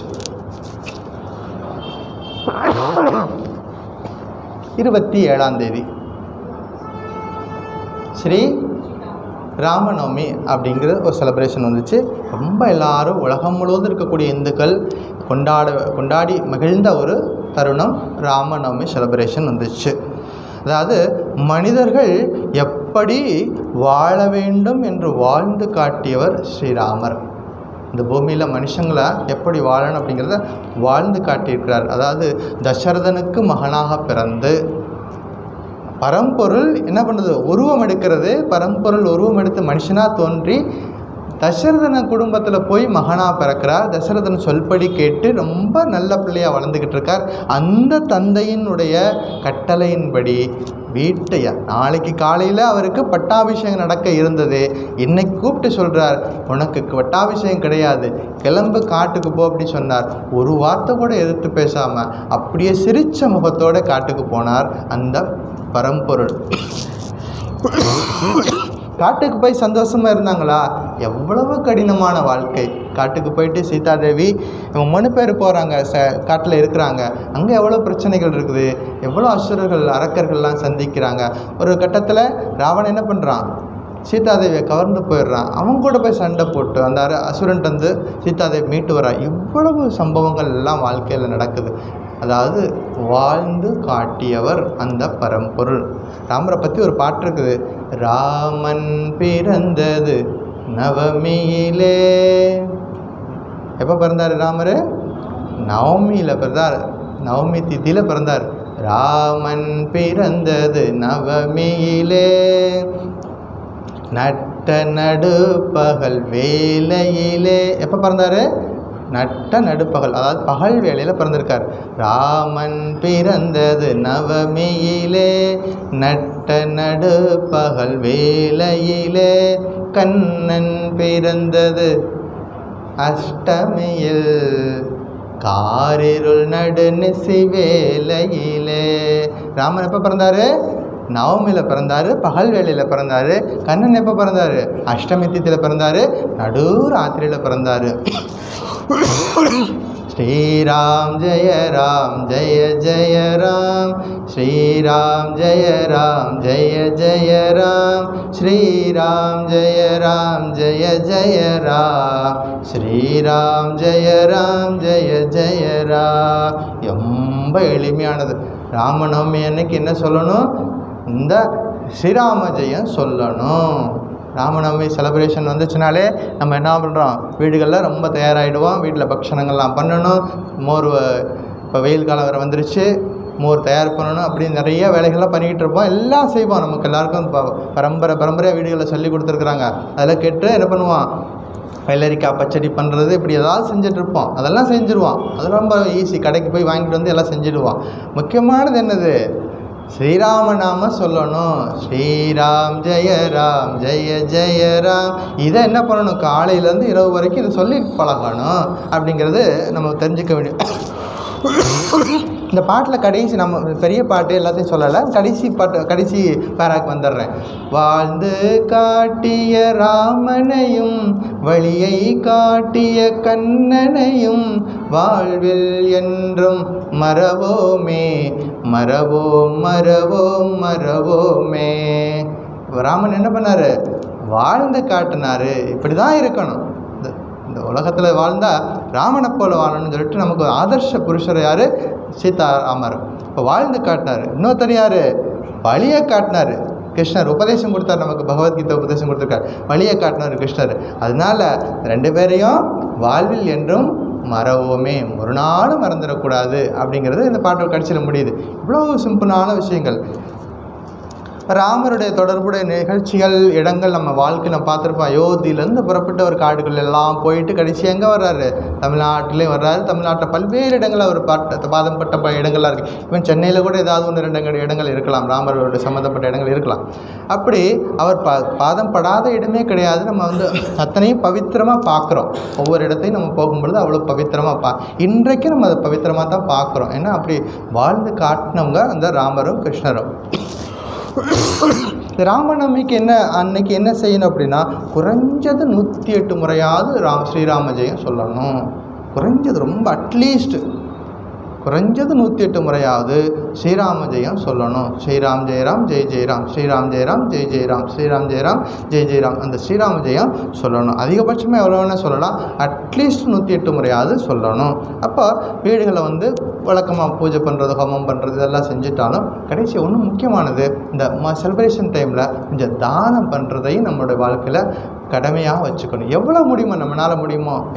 27ஆம் தேதி ஸ்ரீ ராமநவமி அப்படிங்கிற ஒரு செலிப்ரேஷன் வந்துச்சு. ரொம்ப எல்லாரும் உலகம் முழுவதும் இருக்கக்கூடிய இந்துக்கள் கொண்டாடி மகிழ்ந்த ஒரு தருணம் ராமநவமி செலிப்ரேஷன் வந்துச்சு. அதாவது மனிதர்கள் எப்படி வாழ வேண்டும் என்று வாழ்ந்து காட்டியவர் ஸ்ரீராமர். இந்த பூமியில் மனுஷங்களை எப்படி வாழணும் அப்படிங்கிறத வாழ்ந்து காட்டியிருக்கிறார். அதாவது தசரதனுக்கு மகனாக பிறந்து பரம்பொருள் என்ன பண்ணுது, உருவம் எடுக்கிறது. பரம்பொருள் உருவம் எடுத்து மனுஷனாக தோன்றி தசரதன குடும்பத்தில் போய் மகனாக பிறக்கிறார். தசரதன் சொல்படி கேட்டு ரொம்ப நல்ல பிள்ளையாக வளர்ந்துக்கிட்டு இருக்கார். அந்த தந்தையினுடைய கட்டளையின்படி நாளைக்கு காலையில் அவருக்கு பட்டாபிஷேகம் நடக்க இருந்தது. இன்னைக்கு கூப்பிட்டு சொல்கிறார், உனக்கு பட்டாபிஷேகம் கிடையாது, கிளம்பு காட்டுக்கு போ அப்படி சொன்னார். ஒரு வார்த்தை கூட எதிர்த்து பேசாமல் அப்படியே சிரித்த முகத்தோடு காட்டுக்கு போனார் அந்த பரம்பொருள். காட்டுக்கு போய் சந்தோஷமாக இருந்தாங்களா? எவ்வளவு கடினமான வாழ்க்கை. காட்டுக்கு போயிட்டு சீதாதேவி இவங்க 3 பேர் போகிறாங்க, காட்டில் இருக்கிறாங்க. அங்கே எவ்வளோ பிரச்சனைகள் இருக்குது, எவ்வளோ அசுரர்கள் அரக்கர்கள்லாம் சந்திக்கிறாங்க. ஒரு கட்டத்தில் ராவணன் என்ன பண்ணுறான், சீதாதேவியை கவர்ந்து போயிடுறான். அவங்க கூட போய் சண்டை போட்டு அந்த அசுரன்ட்டு வந்து சீதாதேவி மீட்டு வரா. இவ்வளவு சம்பவங்கள் எல்லாம் வாழ்க்கையில் நடக்குது. அதாவது வாழ்ந்து காட்டியவர் அந்த பரம்பொருள். ராமரை பற்றி ஒரு பாட்டு இருக்குது, ராமன் பிறந்தது நவமியிலே. எப்போ பிறந்தார் ராமர்? நவமியில் பிறந்தார், நவமி திதியில் பிறந்தார். ராமன் பிறந்தது நவமியிலே, நட்ட நட்ட நடுப்பகல் வேளையிலே. எப்போ பிறந்தார்? நட்ட நடுப்பகல், அதாவது பகல் வேளையில் பிறந்திருக்கார். ராமன் பிறந்தது நவமியிலே, நட்ட நடுப்பகல் வேளையிலே. கண்ணன் பிறந்தது அஷ்டமியில், காரிருள் நடுநிசி வேளையிலே. ராமன் எப்போ பிறந்தார்? நவமியில் பிறந்தார், பகல் வேளையில் பிறந்தார். கண்ணன் எப்போ பிறந்தார்? அஷ்டமி திதியில் பிறந்தார், நடு ராத்திரியில் பிறந்தார். ஸ்ரீராம் ஜெய ராம் ஜெய ஜெய ராம், ஸ்ரீராம் ஜெய ராம் ஜெய ஜெய ராம், ஸ்ரீராம் ஜெய ராம் ஜெய ஜெய ராம், ஸ்ரீராம் ஜெய ராம் ஜெய ஜெய ராம். ரொம்ப எளிமையானது. ராமநவமி அன்னைக்கு என்ன சொல்லணும்? இந்த ஸ்ரீராம ஜெயம் சொல்லணும். ராமநவமி செலிப்ரேஷன் வந்துச்சுனாலே நம்ம என்ன பண்ணுறோம்? வீடுகளில் ரொம்ப தயாராகிடுவோம். வீட்டில் பக்ஷணங்கள்லாம் பண்ணணும். மோர், இப்போ வெயில் காலம் வேறு வந்துருச்சு, மோர் தயார் பண்ணணும். அப்படி நிறைய வேலைகள்லாம் பண்ணிக்கிட்டு இருப்போம். எல்லாம் செய்வோம். நமக்கு எல்லாருக்கும் இப்போ பரம்பரையாக வீடுகளில் சொல்லி கொடுத்துருக்குறாங்க. அதெல்லாம் கேட்டு என்ன பண்ணுவோம்? வெள்ளரிக்காய் பச்சடி பண்ணுறது, இப்படி ஏதாவது செஞ்சிட்ருப்போம். அதெல்லாம் செஞ்சுருவோம். அது ரொம்ப ஈஸி. கடைக்கு போய் வாங்கிட்டு வந்து எல்லாம் செஞ்சுடுவோம். முக்கியமானது என்னது? ஸ்ரீராம நாம சொல்லணும். ஸ்ரீராம் ஜெய ராம் ஜெய ஜெய ராம். இதை என்ன பண்ணணும்? காலையிலேருந்து இரவு வரைக்கும் இதை சொல்லி பழகணும். அப்படிங்கிறது நம்ம தெரிஞ்சுக்க வேண்டிய. இந்த பாட்டில் கடைசி, நம்ம பெரிய பாட்டு எல்லாத்தையும் சொல்லலை, கடைசி பாட்டு, கடைசி பேராக்கு வந்துடுறேன். வாழ்ந்து காட்டிய ராமனையும் வழியை காட்டிய கண்ணனையும் வாழ்வில் என்றும் மறவோமே, மறவோம் மறவோம் மறவோமே. ராமன் என்ன பண்ணார்? வாழ்ந்து காட்டினார். இப்படி தான் இருக்கணும். இந்த உலகத்தில் வாழ்ந்தால் ராமனை போல வாழணும்னு சொல்லிட்டு நமக்கு ஆதர்ஷ புருஷர் யார்? சீதாராமர். இப்போ வாழ்ந்து காட்டினார். இன்னொருத்தர் யார்? வழியை காட்டினார். கிருஷ்ணர் உபதேசம் கொடுத்தார். நமக்கு பகவத்கீதை உபதேசம் கொடுத்துருக்கார். வழியை காட்டினார் கிருஷ்ணர். அதனால் ரெண்டு பேரையும் வாழ்வில் என்றும் மறவோமே, ஒரு நாளும் மறந்துடக்கூடாது அப்படிங்கிறது இந்த பாட்டோட கடைசியில் முடியுது. இவ்வளோ சிம்பிளான விஷயங்கள். ராமருடைய தொடர்புடைய நிகழ்ச்சிகள், இடங்கள் நம்ம வாழ்க்கை நம்ம பார்த்துருப்போம். அயோத்தியிலேருந்து புறப்பட்ட ஒரு காடுகள் எல்லாம் போயிட்டு கடைசி எங்கே வர்றாரு? தமிழ்நாட்டிலையும் வர்றாரு. தமிழ்நாட்டில் பல்வேறு இடங்கள் அவர் பாதம் பட்ட இடங்கள்லாம் இருக்குது. இவன் சென்னையில் கூட ஏதாவது ஒன்று 2 இடங்கள் இருக்கலாம், ராமரோட சம்மந்தப்பட்ட இடங்கள் இருக்கலாம். அப்படி அவர் பாதம் படாத இடமே கிடையாது. நம்ம வந்து அத்தனையும் பவித்திரமாக பார்க்குறோம். ஒவ்வொரு இடத்தையும் நம்ம போகும்பொழுது அவ்வளோ பவித்திரமாக இன்றைக்கு நம்ம அதை பவித்திரமாக தான் பார்க்குறோம். ஏன்னா அப்படி வாழ்ந்து காட்டினவங்க அந்த ராமரும் கிருஷ்ணரும். ராமநவமிக்கு அன்னைக்கு என்ன செய்யணும் அப்படின்னா, குறைஞ்சது 108 முறையாவது ஸ்ரீராம ஜெயம் சொல்லணும். குறைஞ்சது, ரொம்ப அட்லீஸ்ட் குறைஞ்சது 108 முறையாவது ஸ்ரீராம ஜெயம் சொல்லணும். ஸ்ரீராம் ஜெயராம் ஜெய் ஜெயராம், ஸ்ரீராம் ஜெயராம் ஜெய் ஜெயராம், ஸ்ரீராம் ஜெயராம் ஜெய் ஜெயராம். அந்த ஸ்ரீராம ஜெயம் சொல்லணும். அதிகபட்சமாக எவ்வளோ வேணால் சொல்லலாம். அட்லீஸ்ட் 108 முறையாவது சொல்லணும். அப்போ வீடுகளில் வந்து வழக்கமாக பூஜை பண்ணுறது, ஹோமம் பண்ணுறது இதெல்லாம் செஞ்சுட்டாலும் கடைசி ஒன்று முக்கியமானது, இந்த செலிப்ரேஷன் டைமில் கொஞ்சம் தானம் பண்ணுறதையும் நம்மளுடைய வாழ்க்கையில் கடமையாக வச்சுக்கணும். எவ்வளோ முடியுமோ, நம்மளால்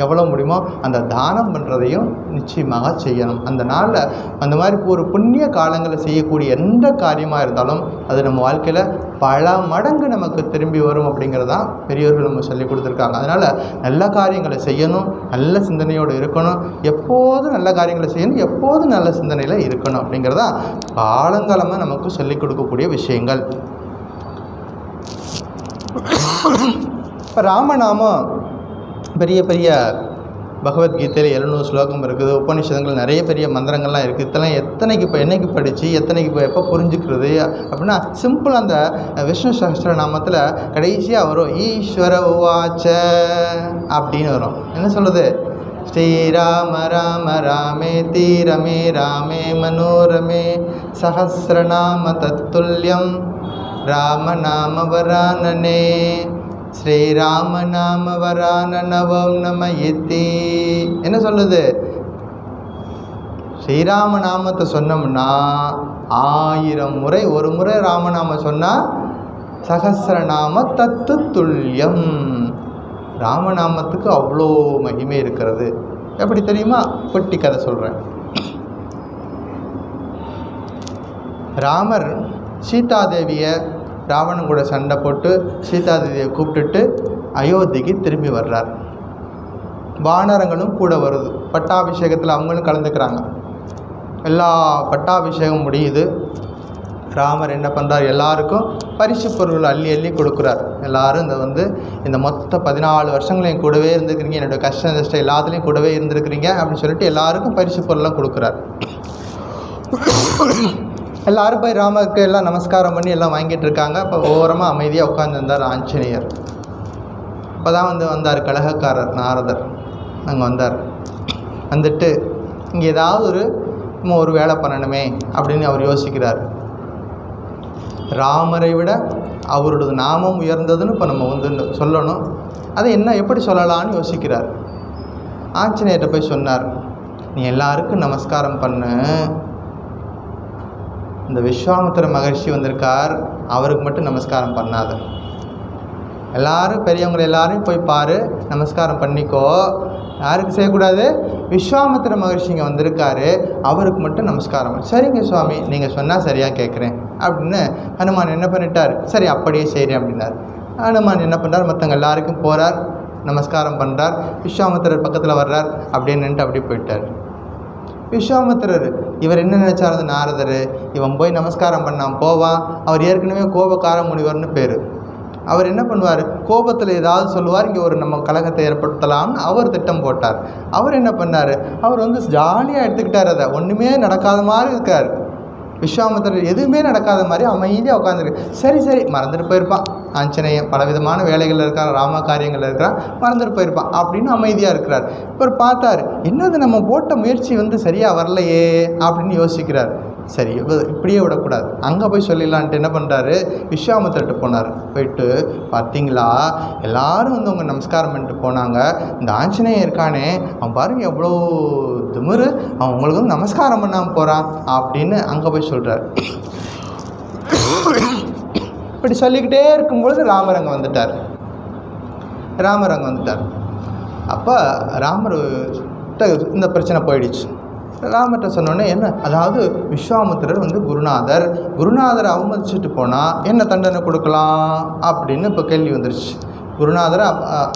எவ்வளோ முடியுமோ அந்த தானம் பண்ணுறதையும் நிச்சயமாக செய்யணும். அந்த நாளில் அந்த மாதிரி ஒரு புண்ணிய காலங்களில் செய்யக்கூடிய எந்த காரியமாக இருந்தாலும் அது நம்ம வாழ்க்கையில் பல மடங்கு நமக்கு திரும்பி வரும் அப்படிங்கிறதான் பெரியவர்கள் நம்ம சொல்லி கொடுத்துருக்காங்க. அதனால் நல்ல காரியங்களை செய்யணும், நல்ல சிந்தனையோடு இருக்கணும், எப்போதும் நல்ல காரியங்களை செய்யணும், எப்போதும் நல்ல சிந்தனையில் இருக்கணும் அப்படிங்கிறதான் காலங்காலமாக நமக்கு சொல்லிக் கொடுக்கக்கூடிய விஷயங்கள். இப்போ ராமநாமம் பெரிய பெரிய பகவத்கீதையில் 700 ஸ்லோகம் இருக்குது. உபநிஷதங்கள் நிறைய பெரிய மந்திரங்கள்லாம் இருக்குது. இதெல்லாம் எத்தனைக்கு இப்போ என்னைக்கு படித்து எத்தனைக்கு இப்போ எப்போ புரிஞ்சுக்கிறது அப்படின்னா, சிம்பிள் அந்த விஷ்ணு சஹஸ்ர நாமத்தில் கடைசியாக வரும் ஈஸ்வர உவாச்ச அப்படின்னு வரும். என்ன சொல்லுது? ஸ்ரீராம ராம ராமே தீரமே ராமே மனோரமே சஹஸ்ரநாம தத்துல்யம் ராமநாம வரானனே ஸ்ரீராம நாம வரானனவம் நமயதி. என்ன சொல்லுது? ஸ்ரீராம நாமத்தை சொன்னோம்னா 1000 முறை, ஒரு முறை ராமநாம சொன்னால் சஹஸ்ரநாம தத்து துல்லியம். ராமநாமத்துக்கு அவ்வளோ மகிமை இருக்கிறது. எப்படி தெரியுமா? குட்டி கதை சொல்கிறேன். ராமர் சீதாதேவியை ராவணன் கூட சண்டை போட்டு சீதாதேவியை கூப்பிட்டுட்டு அயோத்திக்கு திரும்பி வர்றார். வானரங்களும் கூட வருது. பட்டாபிஷேகத்தில் அவங்களும் கலந்துக்கிறாங்க. எல்லா பட்டாபிஷேகம் முடியுது. ராமர் என்ன பண்ணுறார், எல்லாருக்கும் பரிசு பொருள் அள்ளி அள்ளி கொடுக்குறார். எல்லோரும் இந்த மொத்த 14 வருஷங்கள் என் கூடவே இருந்துருக்கிறீங்க, என்னோடய கஷ்டம் நஷ்டம் எல்லாத்துலேயும் கூடவே இருந்துருக்கிறீங்க அப்படின்னு சொல்லிட்டு எல்லாருக்கும் பரிசு பொருள்லாம் கொடுக்குறார். எல்லோரும் போய் ராமருக்கு எல்லாம் நமஸ்காரம் பண்ணி எல்லாம் வாங்கிட்டு இருக்காங்க. இப்போ ஓரமாக அமைதியாக உட்காந்துருந்தார் ஆஞ்சநேயர். அப்போ தான் வந்தார் கலகக்காரர் நாரதர். அங்கே வந்தார். வந்துட்டு இங்கே ஏதாவது ஒரு வேலை பண்ணணுமே அப்படின்னு அவர் யோசிக்கிறார். ராமரை விட அவரோட நாமம் உயர்ந்ததுன்னு இப்போ நம்ம சொல்லணும். அதை எப்படி சொல்லலான்னு யோசிக்கிறார். ஆஞ்சநேயர்கிட்ட போய் சொன்னார், நீ எல்லாருக்கும் நமஸ்காரம் பண்ணு, இந்த விஸ்வாமித்திர மகர்ஷி வந்திருக்கார், அவருக்கு மட்டும் நமஸ்காரம் பண்ணாத. எல்லாரும் பெரியவங்களை எல்லாரையும் போய் பாரு, நமஸ்காரம் பண்ணிக்கோ. யாருக்கு செய்யக்கூடாது? விஸ்வாமித்திர மகர்ஷிங்க வந்திருக்காரு, அவருக்கு மட்டும் நமஸ்காரம். சரிங்க சுவாமி, நீங்கள் சொன்னால் சரியாக கேட்குறேன் அப்படின்னு ஹனுமான் என்ன பண்ணிட்டார். சரி அப்படியே செய்கிறேன் அப்படின்னார். ஹனுமான் என்ன பண்ணுறார், மற்றவங்க எல்லாருக்கும் போகிறார், நமஸ்காரம் பண்ணுறார். விஸ்வாமித்திரர் பக்கத்தில் வர்றார். அப்படியே நின்று அப்படியே போயிட்டார். விஸ்வாமித்திரர் இவர் என்ன நினச்சார், அந்த நாரதர் இவன் போய் நமஸ்காரம் பண்ணான் போவான், அவர் ஏற்கனவே கோபக்கார முனிவர்னு பேர். அவர் என்ன பண்ணுவார், கோபத்தில் ஏதாவது சொல்லுவார், இங்கே ஒரு நம்ம கலகத்தை ஏற்படுத்தலாம்னு அவர் திட்டம் போட்டார். அவர் என்ன பண்ணார், அவர் ஜாலியாக எடுத்துக்கிட்டார். அதை ஒன்றுமே நடக்காத மாதிரி இருக்கார். விஸ்வாமித்திரர் எதுவுமே நடக்காத மாதிரி அமைதியாக உட்காந்துருக்கு. சரி மறந்துட்டு போயிருப்பான், ஆஞ்சநேயன் பலவிதமான வேலைகளில் இருக்கிறார், ராம காரியங்களில் இருக்கிறார், மறந்துட்டு போயிருப்பான் அப்படின்னு அமைதியாக இருக்கிறார். இவர் பார்த்தார், என்னது நம்ம போட்ட முயற்சி சரியாக வரலையே அப்படின்னு யோசிக்கிறார். சரி இப்படியே விடக்கூடாது, அங்கே போய் சொல்லிடலான்ட்டு என்ன பண்ணுறாரு, விஸ்வாமித்திரர்கிட்ட போனார். போயிட்டு பார்த்தீங்களா, எல்லோரும் உங்கள் நமஸ்காரம் பண்ணிட்டு போனாங்க, இந்த ஆஞ்சநேயன் இருக்கானே அவன் பாருங்க எவ்வளோ திமிரு, அவன் உங்களுக்கு நமஸ்காரம் பண்ணாமல் போகிறான் அப்படின்னு அங்கே போய் சொல்கிறார். இப்படி சொல்லிக்கிட்டே இருக்கும்பொழுது ராமர் அங்கே வந்துட்டார். அப்போ ராமர் இந்த பிரச்சனை போயிடுச்சு. ராமர்கிட்ட சொன்னோன்னே என்ன, அதாவது விஸ்வாமித்திரர் குருநாதரை அவமதிச்சுட்டு போனால் என்ன தண்டனை கொடுக்கலாம் அப்படின்னு இப்போ கேள்வி வந்துருச்சு. குருநாதரை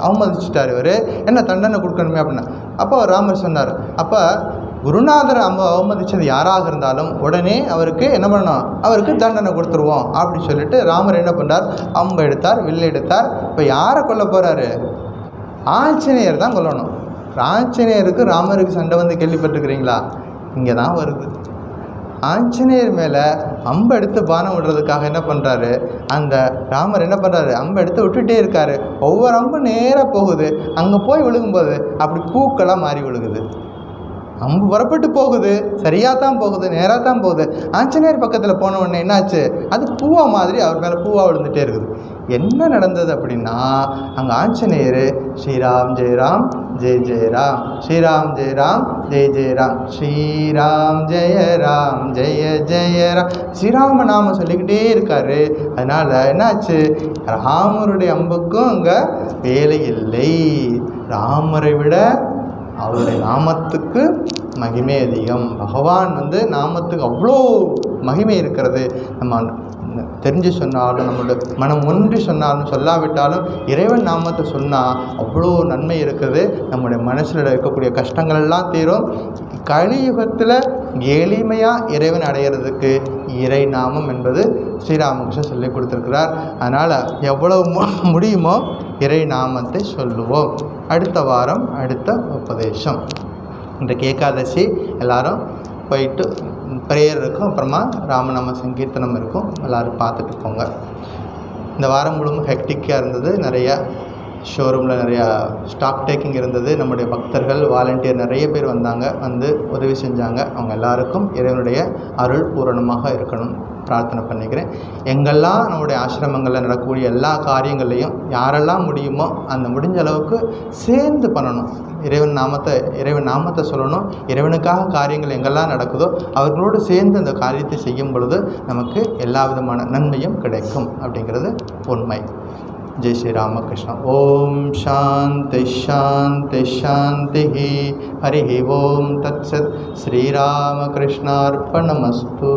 அவமதிச்சுட்டார், இவர் என்ன தண்டனை கொடுக்கணுமே அப்படின்னா. அப்போ ராமர் சொன்னார், அப்போ குருநாதரை அவமதித்தது யாராக இருந்தாலும் உடனே அவருக்கு என்ன பண்ணணும், அவருக்கு தண்டனை கொடுத்துருவோம் அப்படின்னு சொல்லிட்டு ராமர் என்ன பண்ணுறார், அம்பு எடுத்தார், வில்லு எடுத்தார். இப்போ யாரை கொல்ல போகிறாரு, ஆஞ்சநேயர் தான் கொல்லணும். ஆஞ்சநேயருக்கு ராமருக்கு சண்டை கேள்விப்பட்டிருக்கிறீங்களா? இங்கே தான் வருது. ஆஞ்சநேயர் மேலே அம்பை எடுத்து பானம் விடுறதுக்காக என்ன பண்ணுறாரு, அந்த ராமர் என்ன பண்ணுறாரு, அம்பை எடுத்து விட்டுட்டே இருக்காரு. ஒவ்வொரு அம்பு நேராக போகுது. அங்கே போய் விழுகும்போது அப்படி பூக்களாக மாறி விழுகுது. அம்பு புறப்பட்டு போகுது, சரியாக தான் போகுது, நேராக தான் போகுது. ஆஞ்சநேயர் பக்கத்தில் போன உடனே என்னாச்சு, அது பூவா மாதிரி அவர் மேலே பூவாக விழுந்துகிட்டே இருக்குது. என்ன நடந்தது அப்படின்னா, அங்கே ஆஞ்சநேயர் ஸ்ரீராம் ஜெய ராம் ஜெய ஜெய ராம், ஸ்ரீராம் ஜெய ராம் ஜெய ஜெய ராம், ஸ்ரீராம் ஜெய ராம் ஜெய ஜெய ராம், ஸ்ரீராம நாம சொல்லிக்கிட்டே இருக்காரு. அதனால் என்னாச்சு, ராமருடைய அம்புக்கும் அங்கே வேலை இல்லை. ராமரை விட அவருடைய நாமத்துக்கு மகிமை அதிகம். பகவான் நாமத்துக்கு அவ்வளோ மகிமை இருக்கிறது. நம்ம தெரிஞ்சு சொன்னாலும், நம்மளோட மனம் ஒன்றி சொன்னாலும் சொல்லாவிட்டாலும் இறைவன் நாமத்தை சொன்னால் அவ்வளோ நன்மை இருக்குது. நம்முடைய மனசில் இருக்கக்கூடிய கஷ்டங்கள் எல்லாம் தீரும். கலியுகத்தில் எளிமையாக இறைவன் அடையிறதுக்கு இறை நாமம் என்பது ஸ்ரீராமகிருஷ்ணன் சொல்லி கொடுத்துருக்கிறார். அதனால் எவ்வளவு முடியுமோ இறை நாமத்தை சொல்லுவோம். அடுத்த வாரம் அடுத்த உபதேசம். இன்றைக்கு ஏகாதசி, எல்லோரும் போயிட்டு ப்ரேயர் இருக்கும், அப்புறமா ராமநாம சங்கீர்த்தனம் இருக்கும், எல்லோரும் பார்த்துட்டு போங்க. இந்த வாரம் முழுவதும் ஹெக்டிக்காக இருந்தது. நிறையா ஷோரூமில் நிறையா ஸ்டாக் டேக்கிங் இருந்தது. நம்முடைய பக்தர்கள் வாலண்டியர் நிறைய பேர் வந்தாங்க, உதவி செஞ்சாங்க. அவங்க எல்லாருக்கும் இறைவனுடைய அருள் பூரணமாக இருக்கணும் பிரார்த்தனை பண்ணிக்கிறேன். எங்கெல்லாம் நம்முடைய ஆசிரமங்களில் நடக்கக்கூடிய எல்லா காரியங்களையும் யாரெல்லாம் முடியுமோ அந்த முடிஞ்ச அளவுக்கு சேர்ந்து பண்ணணும். இறைவன் நாமத்தை சொல்லணும். இறைவனுக்காக காரியங்கள் எங்கெல்லாம் நடக்குதோ அவர்களோடு சேர்ந்து அந்த காரியத்தை செய்யும் பொழுது நமக்கு எல்லா விதமான நன்மையும் கிடைக்கும் அப்படிங்கிறது உண்மை. जय श्री रामकृष्ण. ओम शांति शांति शांति. हरि ओम तत्सत्. श्री रामकृष्णार्पणमस्तु.